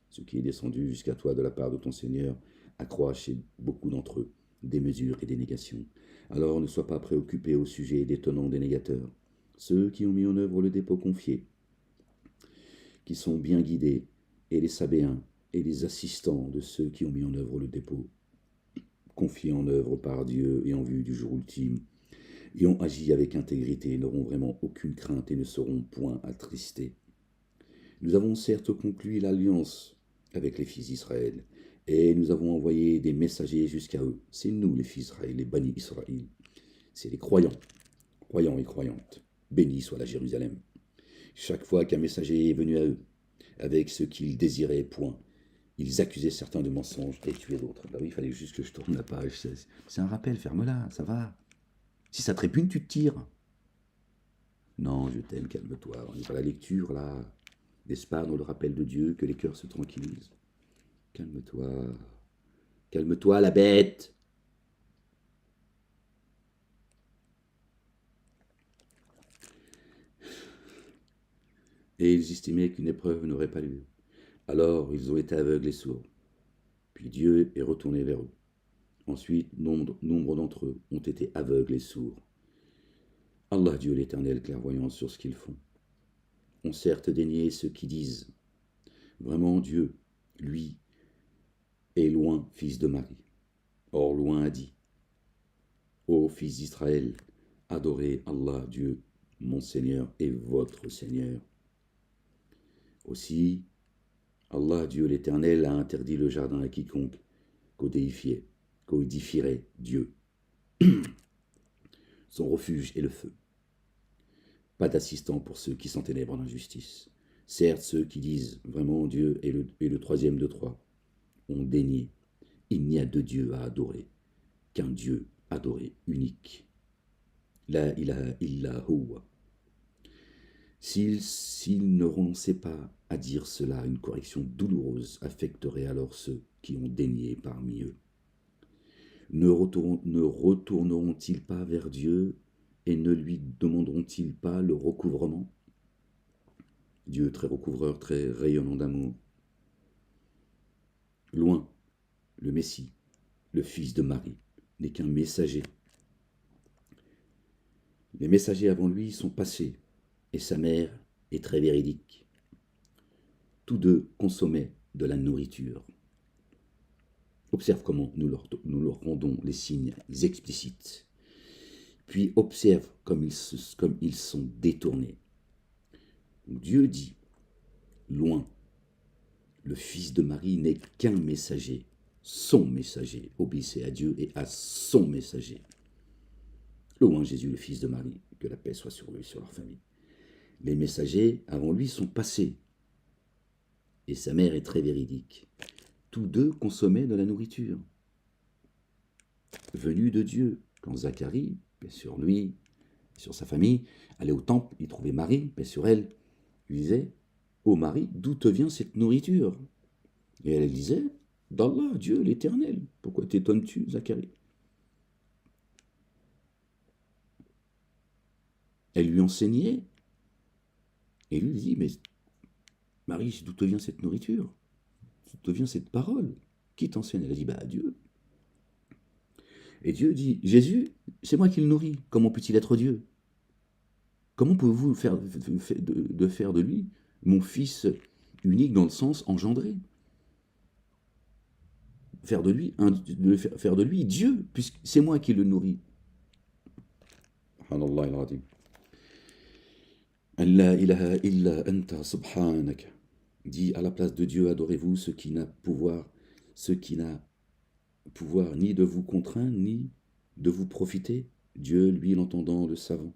Ce qui est descendu jusqu'à toi de la part de ton Seigneur accroît chez beaucoup d'entre eux des mesures et des négations. Alors ne sois pas préoccupé au sujet des tenants, des négateurs, ceux qui ont mis en œuvre le dépôt confié, qui sont bien guidés, et les sabéens, et les assistants de ceux qui ont mis en œuvre le dépôt confié en œuvre par Dieu et en vue du jour ultime, et ont agi avec intégrité, n'auront vraiment aucune crainte et ne seront point attristés. Nous avons certes conclu l'alliance avec les fils d'Israël, et nous avons envoyé des messagers jusqu'à eux. C'est nous les fils d'Israël, les Bani Israël. C'est les croyants et croyantes. Béni soit la Jérusalem. Chaque fois qu'un messager est venu à eux, avec ce qu'ils désiraient, point, ils accusaient certains de mensonges et tuaient d'autres. Bah oui, il fallait juste que je tourne la page. C'est un rappel, ferme-la, ça va. Si ça te répugne, tu te tires. Non, je t'aime, calme-toi. On n'est pas à la lecture, là. N'est-ce pas, dans le rappel de Dieu, que les cœurs se tranquillisent? Calme-toi. Calme-toi, la bête. Et ils estimaient qu'une épreuve n'aurait pas lieu. Alors ils ont été aveugles et sourds. Puis Dieu est retourné vers eux. Ensuite, nombre d'entre eux ont été aveugles et sourds. Allah, Dieu l'Éternel, clairvoyant sur ce qu'ils font. Ont certes dénié ceux qui disent « Vraiment Dieu, lui, est loin, fils de Marie. » Or loin a dit « Ô fils d'Israël, adorez Allah, Dieu, mon Seigneur et votre Seigneur. » Aussi, Allah, Dieu l'Éternel, a interdit le jardin à quiconque qu'odifierait Dieu. Son refuge est le feu. pas d'assistant pour ceux qui s'enténèbrent en injustice. Certes, ceux qui disent vraiment Dieu est le troisième de trois ont dénié. Il n'y a deux dieux à adorer, qu'un Dieu adoré, unique. La ilaha illa huwa. S'ils ne renonçaient pas à dire cela, une correction douloureuse affecterait alors ceux qui ont dénié parmi eux. Ne retourneront-ils pas vers Dieu et ne lui demanderont-ils pas le recouvrement? Dieu très recouvreur, très rayonnant d'amour. Loin, le Messie, le fils de Marie, n'est qu'un messager. Les messagers avant lui sont passés, et sa mère est très véridique. Tous deux consommaient de la nourriture. Observe comment nous leur rendons les signes explicites. Puis observe comme ils sont détournés. Dieu dit, loin, le fils de Marie n'est qu'un messager, son messager. Obéissez à Dieu et à son messager. Loin Jésus, le fils de Marie, que la paix soit sur eux et sur leur famille. Les messagers avant lui sont passés, et sa mère est très véridique. Tous deux consommaient de la nourriture. Venu de Dieu, quand Zacharie, paix sur lui, sur sa famille, allait au temple, il trouvait Marie, paix sur elle, il disait, ô Marie, d'où te vient cette nourriture? Et elle disait, d'Allah, Dieu l'Éternel. Pourquoi t'étonnes-tu, Zacharie? Elle lui enseignait, et lui dit, mais Marie, d'où te vient cette nourriture? D'où te vient cette parole? Qui t'enseigne? Elle a dit, bah Dieu. Et Dieu dit, Jésus, c'est moi qui le nourris. Comment peut-il être Dieu? Comment pouvez-vous faire de lui mon fils unique dans le sens engendré? Faire de lui Dieu, puisque c'est moi qui le nourris. Subhanallah al-Azim. La ilaha illa anta subhanaka. Dit à la place de Dieu, adorez-vous ce qui n'a pouvoir ni de vous contraindre, ni de vous profiter. Dieu, lui, l'entendant, le savant.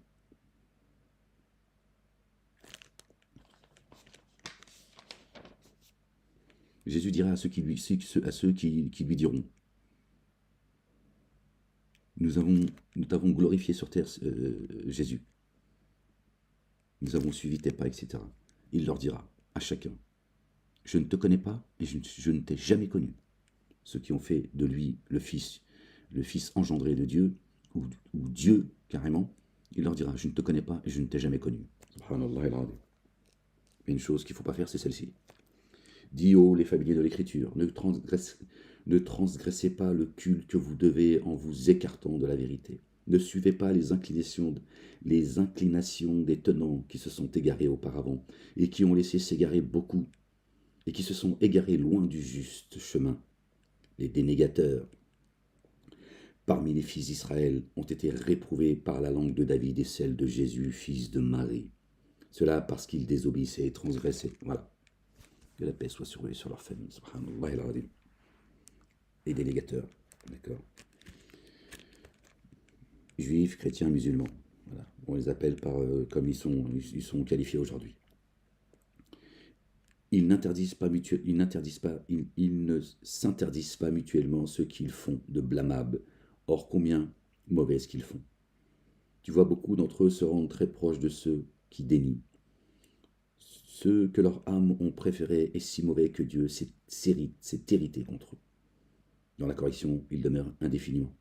Jésus dira à ceux qui lui diront, nous t'avons glorifié sur terre, Jésus. Nous avons suivi tes pas, etc. Il leur dira à chacun, je ne te connais pas et je ne t'ai jamais connu. Ceux qui ont fait de lui le fils engendré de Dieu, ou Dieu carrément, il leur dira, je ne te connais pas et je ne t'ai jamais connu. Subhanallah al-Azim. Mais une chose qu'il ne faut pas faire, c'est celle-ci. Dis ô les familiers de l'écriture, ne transgressez pas le culte que vous devez en vous écartant de la vérité. Ne suivez pas les inclinations des tenants qui se sont égarés auparavant et qui ont laissé s'égarer beaucoup et qui se sont égarés loin du juste chemin. Les dénégateurs parmi les fils d'Israël ont été réprouvés par la langue de David et celle de Jésus, fils de Marie. Cela parce qu'ils désobéissaient et transgressaient. Voilà. Que la paix soit sur eux et sur leur famille. Subhanallah al-Azim. Les dénégateurs. D'accord. Juifs, chrétiens, musulmans. Voilà. On les appelle comme ils sont qualifiés aujourd'hui. Ils ne s'interdisent pas mutuellement ce qu'ils font de blâmable. Or, combien mauvais ce qu'ils font. Tu vois, beaucoup d'entre eux se rendent très proches de ceux qui dénient. Ceux que leurs âmes ont préférés est si mauvais que Dieu s'est irrité contre eux. Dans la correction, ils demeurent indéfiniment.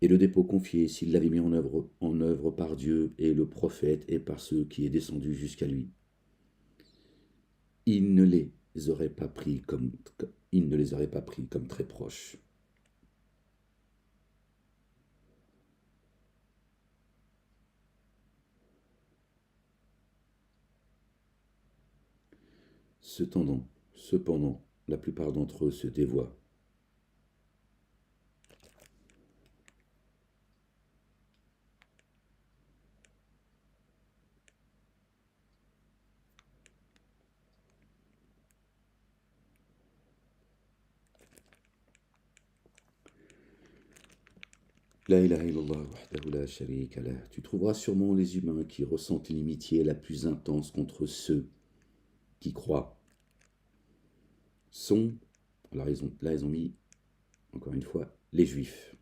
Et le dépôt confié, s'il l'avait mis en œuvre par Dieu et le prophète et par ceux qui est descendu jusqu'à lui, il ne les aurait pas pris comme très proches. Cependant, la plupart d'entre eux se dévoient. La ilaha illallah wahdahu la sharika lah. Tu trouveras sûrement les humains qui ressentent l'inimitié la plus intense contre ceux qui croient. Sont, alors là ils ont mis, encore une fois, les juifs.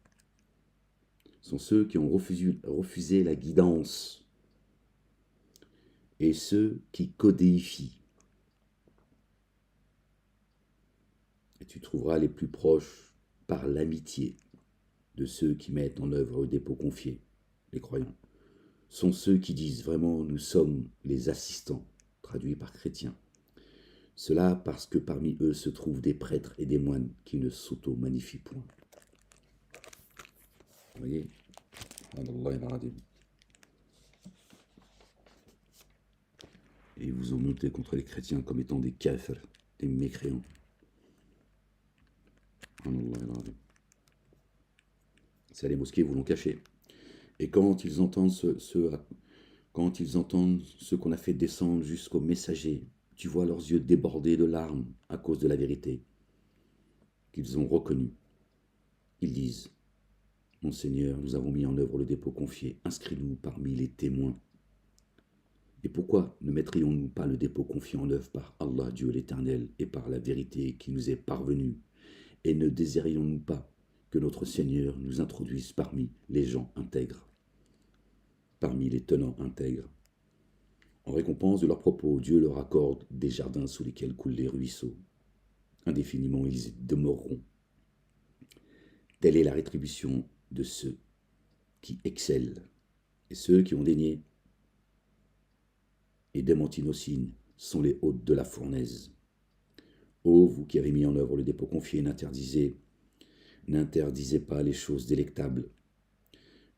Sont ceux qui ont refusé la guidance et ceux qui codéifient. Et tu trouveras les plus proches par l'amitié de ceux qui mettent en œuvre le dépôt confié, les croyants. Sont ceux qui disent vraiment nous sommes les assistants, traduits par chrétiens. Cela parce que parmi eux se trouvent des prêtres et des moines qui ne s'auto-magnifient point. Vous voyez ? Et ils vous ont monté contre les chrétiens comme étant des kafirs, des mécréants. C'est à les mosquées vous l'ont caché. Et quand ils entendent ce qu'on a fait descendre jusqu'au messager, tu vois leurs yeux débordés de larmes à cause de la vérité qu'ils ont reconnue. Ils disent, mon Seigneur, nous avons mis en œuvre le dépôt confié, inscris-nous parmi les témoins. Et pourquoi ne mettrions-nous pas le dépôt confié en œuvre par Allah, Dieu l'Éternel, et par la vérité qui nous est parvenue? Et ne désirions-nous pas que notre Seigneur nous introduise parmi les gens intègres, parmi les tenants intègres? En récompense de leurs propos, Dieu leur accorde des jardins sous lesquels coulent les ruisseaux. Indéfiniment, ils y demeureront. Telle est la rétribution de ceux qui excellent. Et ceux qui ont dénié et démenti nos signes sont les hôtes de la fournaise. Ô vous qui avez mis en œuvre le dépôt confié, n'interdisez pas les choses délectables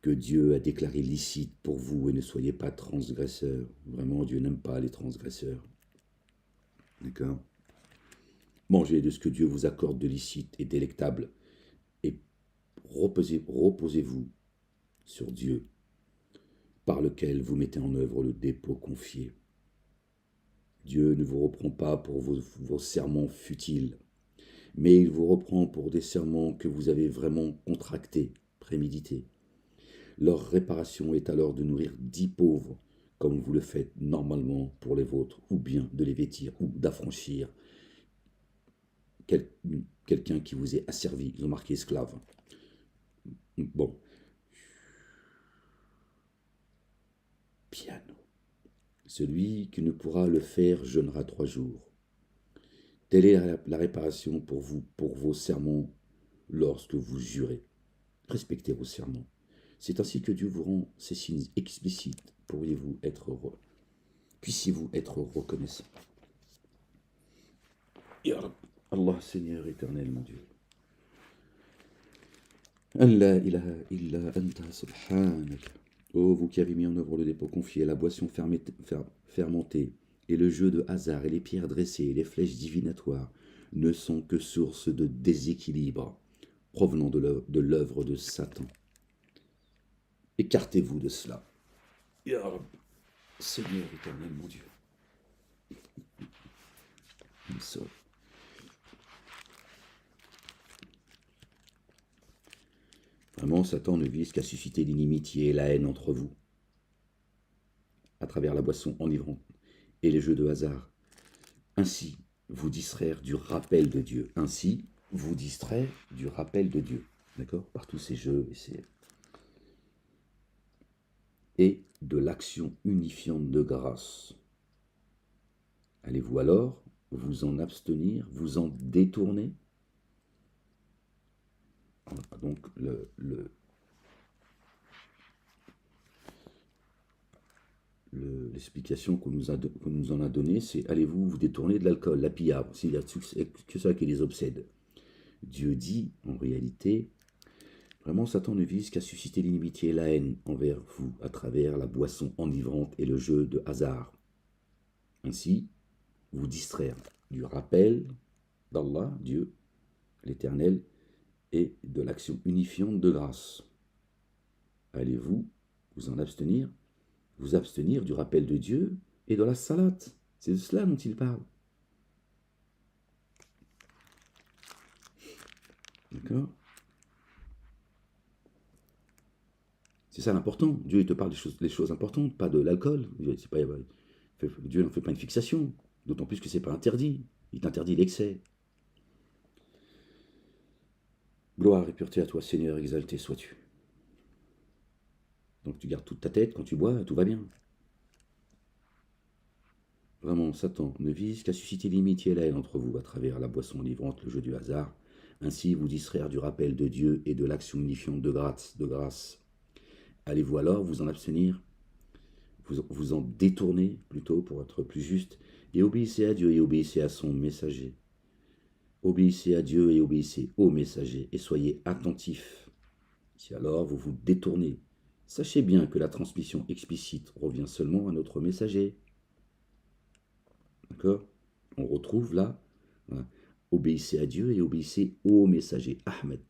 que Dieu a déclarées licites pour vous et ne soyez pas transgresseurs. Vraiment, Dieu n'aime pas les transgresseurs. D'accord ? Mangez de ce que Dieu vous accorde de licite et délectable et reposez-vous sur Dieu par lequel vous mettez en œuvre le dépôt confié. Dieu ne vous reprend pas pour vos serments futiles, mais il vous reprend pour des serments que vous avez vraiment contractés, prémédités. Leur réparation est alors de nourrir 10 pauvres, comme vous le faites normalement pour les vôtres, ou bien de les vêtir, ou d'affranchir quelqu'un qui vous est asservi. Ils ont marqué esclave. Bon. Piano. Celui qui ne pourra le faire jeûnera 3 jours. Telle est la réparation pour vous, pour vos serments, lorsque vous jurez. Respectez vos serments. C'est ainsi que Dieu vous rend ces signes explicites. Puissiez-vous être reconnaissant. Ya Rab, Allah, Seigneur éternel, mon Dieu. La ilaha illa anta subhanak. Ô vous qui avez mis en œuvre le dépôt confié, la boisson fermentée, et le jeu de hasard, et les pierres dressées, et les flèches divinatoires, ne sont que source de déséquilibre provenant de l'œuvre de Satan. Écartez-vous de cela. Ya Rab, Seigneur éternel, mon Dieu. Vraiment, Satan ne vise qu'à susciter l'inimitié et la haine entre vous, à travers la boisson enivrante et les jeux de hasard. Ainsi, vous distraire du rappel de Dieu. Ainsi, vous distraire du rappel de Dieu. D'accord ? Par tous ces jeux et de l'action unifiante de grâce. Allez-vous alors vous en abstenir, vous en détourner ? Donc, l'explication qu'on nous en a donnée, c'est allez-vous vous détourner de l'alcool, la pilla, s'il y a que ça qui les obsède. Dieu dit, en réalité, vraiment Satan ne vise qu'à susciter l'inimitié et la haine envers vous à travers la boisson enivrante et le jeu de hasard. Ainsi, vous distraire du rappel d'Allah, Dieu, l'Éternel, et de l'action unifiante de grâce. Allez-vous vous en abstenir ? Vous abstenir du rappel de Dieu et de la salate. C'est de cela dont il parle. D'accord ? C'est ça l'important. Dieu, il te parle des choses importantes, pas de l'alcool. Dieu n'en fait pas une fixation. D'autant plus que c'est pas interdit. Il t'interdit l'excès. Gloire et pureté à toi, Seigneur, exalté sois-tu. Donc tu gardes toute ta tête quand tu bois, tout va bien. Vraiment, Satan ne vise qu'à susciter l'amitié et la haine entre vous à travers la boisson enivrante, le jeu du hasard. Ainsi vous distraire du rappel de Dieu et de l'action unifiante de grâce. Allez-vous alors vous en abstenir, vous en détourner plutôt pour être plus juste, et obéissez à Dieu et obéissez à son messager. Obéissez à Dieu et obéissez au messager, et soyez attentifs. Si alors vous vous détournez, sachez bien que la transmission explicite revient seulement à notre messager. D'accord? On retrouve là, voilà, obéissez à Dieu et obéissez au messager, Ahmed.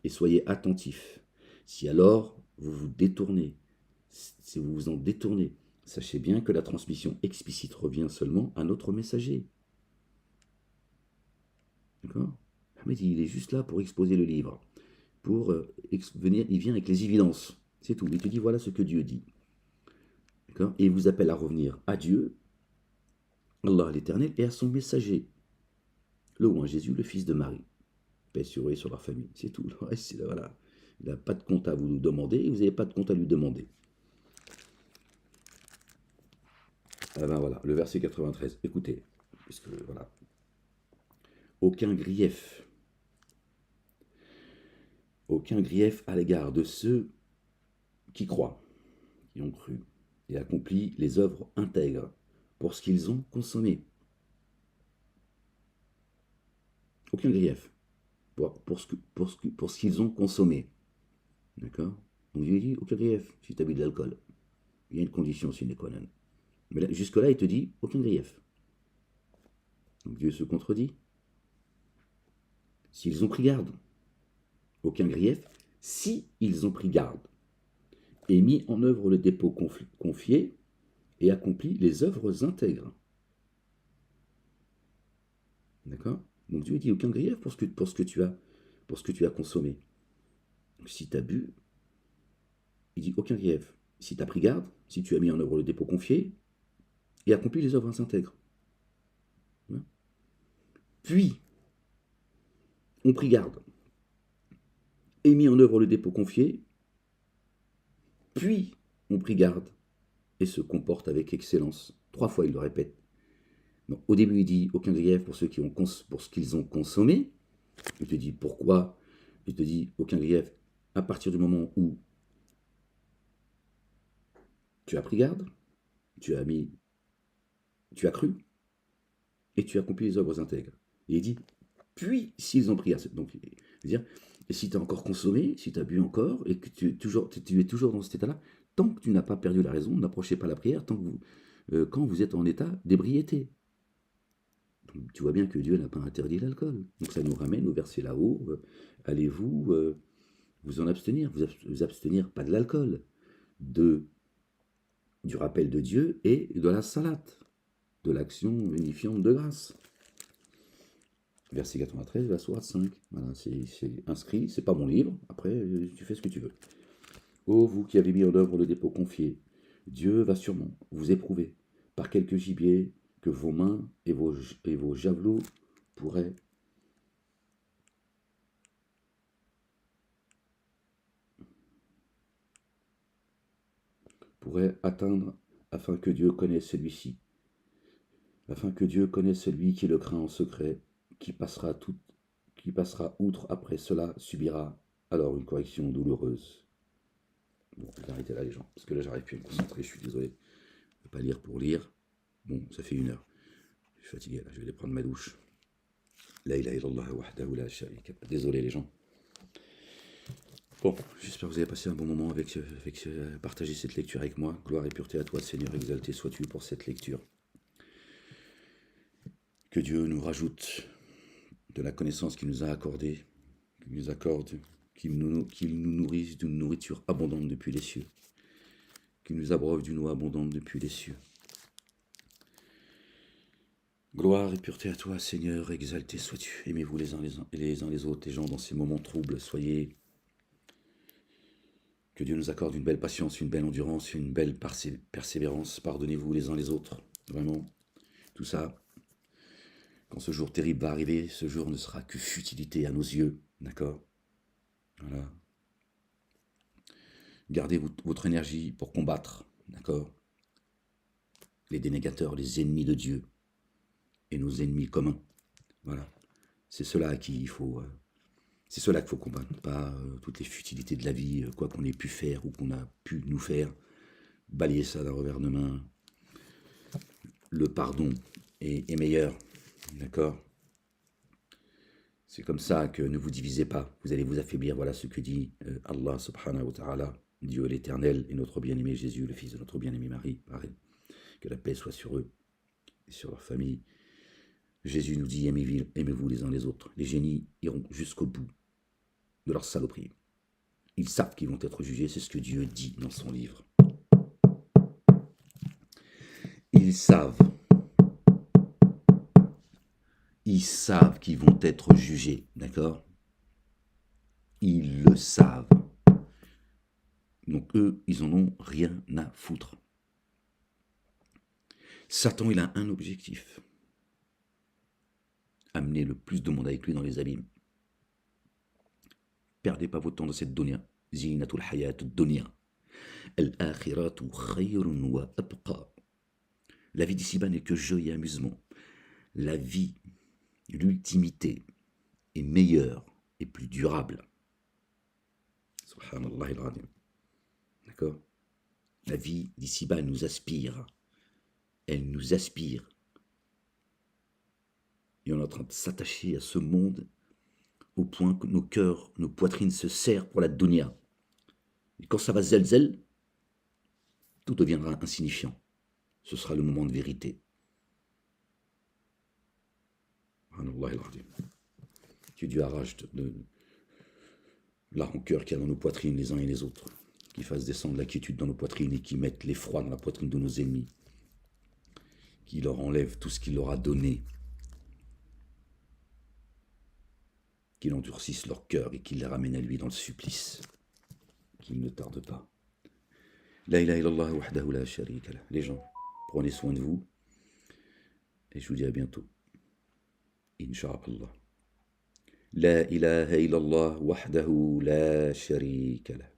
Et soyez attentifs. Si alors vous vous détournez, si vous vous en détournez, sachez bien que la transmission explicite revient seulement à notre messager. D'accord? Ahmed, il est juste là pour exposer le livre. Il vient avec les évidences. C'est tout. Il te dit voilà ce que Dieu dit. D'accord? Et il vous appelle à revenir à Dieu, Allah l'Éternel, et à son messager, le roi Jésus, le fils de Marie. Paix sur eux et sur leur famille. C'est tout. Le reste, voilà. Il n'a pas de compte à vous demander et vous n'avez pas de compte à lui demander. Ah ben voilà, le verset 93. Écoutez, puisque voilà. Aucun grief à l'égard de ceux qui croient, qui ont cru et accompli les œuvres intègres pour ce qu'ils ont consommé. Aucun grief pour ce qu'ils ont consommé. D'accord? Donc Dieu dit aucun grief si tu as bu de l'alcool. Il y a une condition sine qua non. Mais jusque-là, il te dit aucun grief. Donc Dieu se contredit. S'ils ont pris garde, aucun grief, si ils ont pris garde, et mis en œuvre le dépôt confié, et accompli les œuvres intègres. D'accord? Donc Dieu dit aucun grief pour ce que tu as consommé. Donc, si tu as bu, il dit aucun grief. Si tu as pris garde, si tu as mis en œuvre le dépôt confié, et accompli les œuvres intègres. Puis, on prit garde, et mis en œuvre le dépôt confié, puis on prit garde, et se comporte avec excellence. 3 fois, il le répète. Donc, au début, il dit aucun grief pour ce qu'ils ont consommé. Il te dit pourquoi. Il te dit aucun grief à partir du moment où tu as pris garde, tu as cru, et tu as accompli les œuvres intègres. Et il dit puis s'ils ont pris garde. Donc, il veut dire, et si tu as encore consommé, si tu as bu encore, et que tu es toujours dans cet état-là, tant que tu n'as pas perdu la raison, n'approchez pas la prière, quand vous êtes en état d'ébriété. Donc, tu vois bien que Dieu n'a pas interdit l'alcool. Donc ça nous ramène au verset là-haut. Allez-vous vous en abstenir, vous abstenir pas de l'alcool, du rappel de Dieu et de la salate, de l'action unifiante de grâce. Verset 93, la sourate 5. Voilà, c'est inscrit, c'est pas mon livre, après tu fais ce que tu veux. Ô vous qui avez mis en œuvre le dépôt confié, Dieu va sûrement vous éprouver par quelques gibiers que vos mains et vos javelots pourraient atteindre, afin que Dieu connaisse celui-ci, afin que Dieu connaisse celui qui le craint en secret, qui passera outre après cela, subira alors une correction douloureuse. Bon, je vais arrêter là les gens, parce que là j'arrive plus à me concentrer, je suis désolé. Je ne vais pas lire pour lire. Bon, ça fait 1 heure. Je suis fatigué là, je vais aller prendre ma douche. La ilaha illallah wahdahu la sharika. Désolé les gens. Bon, j'espère que vous avez passé un bon moment avec partager cette lecture avec moi. Gloire et pureté à toi, Seigneur, exalté sois-tu pour cette lecture. Que Dieu nous rajoute de la connaissance qu'il nous a accordée, qu'il nous accorde, qu'il nous nourrisse d'une nourriture abondante depuis les cieux, qu'il nous abreuve d'une eau abondante depuis les cieux. Gloire et pureté à toi, Seigneur, exalté sois-tu. Aimez-vous les uns les autres, les gens dans ces moments troubles, soyez Que Dieu nous accorde une belle patience, une belle endurance, une belle persévérance. Pardonnez-vous les uns les autres. Vraiment, tout ça, quand ce jour terrible va arriver, ce jour ne sera que futilité à nos yeux. D'accord? Voilà. Gardez votre énergie pour combattre. D'accord? Les dénégateurs, les ennemis de Dieu et nos ennemis communs. Voilà. C'est cela à qui il faut... c'est cela qu'il faut combattre, pas toutes les futilités de la vie, quoi qu'on ait pu faire ou qu'on a pu nous faire. Balayer ça d'un revers de main. Le pardon est meilleur. D'accord? C'est comme ça que ne vous divisez pas. Vous allez vous affaiblir. Voilà ce que dit Allah subhanahu wa ta'ala, Dieu l'éternel et notre bien-aimé Jésus, le fils de notre bien-aimé Marie. Pareil. Que la paix soit sur eux et sur leur famille. Jésus nous dit, aimez-vous les uns les autres. Les génies iront jusqu'au bout de leur saloperie. Ils savent qu'ils vont être jugés, c'est ce que Dieu dit dans son livre. Ils savent qu'ils vont être jugés, d'accord? Ils le savent. Donc eux, ils en ont rien à foutre. Satan, il a un objectif. Amener le plus de monde avec lui dans les abîmes. Perdez pas votre temps dans cette dunya. Zinatul hayat dunya. Al-akhiratu khayrun wa abqa. La vie d'ici-bas n'est que jeu et amusement. La vie, l'ultimité, est meilleure et plus durable. Subhanallah al-Azim. D'accord? La vie d'ici-bas, elle nous aspire. Elle nous aspire. Et on est en train de s'attacher à ce monde au point que nos cœurs, nos poitrines se serrent pour la dunya. Et quand ça va zelzel, tout deviendra insignifiant. Ce sera le moment de vérité. Que Dieu arrache de la rancœur qu'il y a dans nos poitrines les uns et les autres, qu'il fasse descendre la quiétude dans nos poitrines et qu'il mette l'effroi dans la poitrine de nos ennemis, qu'il leur enlève tout ce qu'il leur a donné, qu'il endurcisse leur cœur et qu'il les ramène à lui dans le supplice, qu'il ne tarde pas. La ilaha illallah wahdahu la sharika lah. Les gens, prenez soin de vous et je vous dis à bientôt. Inch'Allah. La ilaha illallah wahdahu la sharika lah.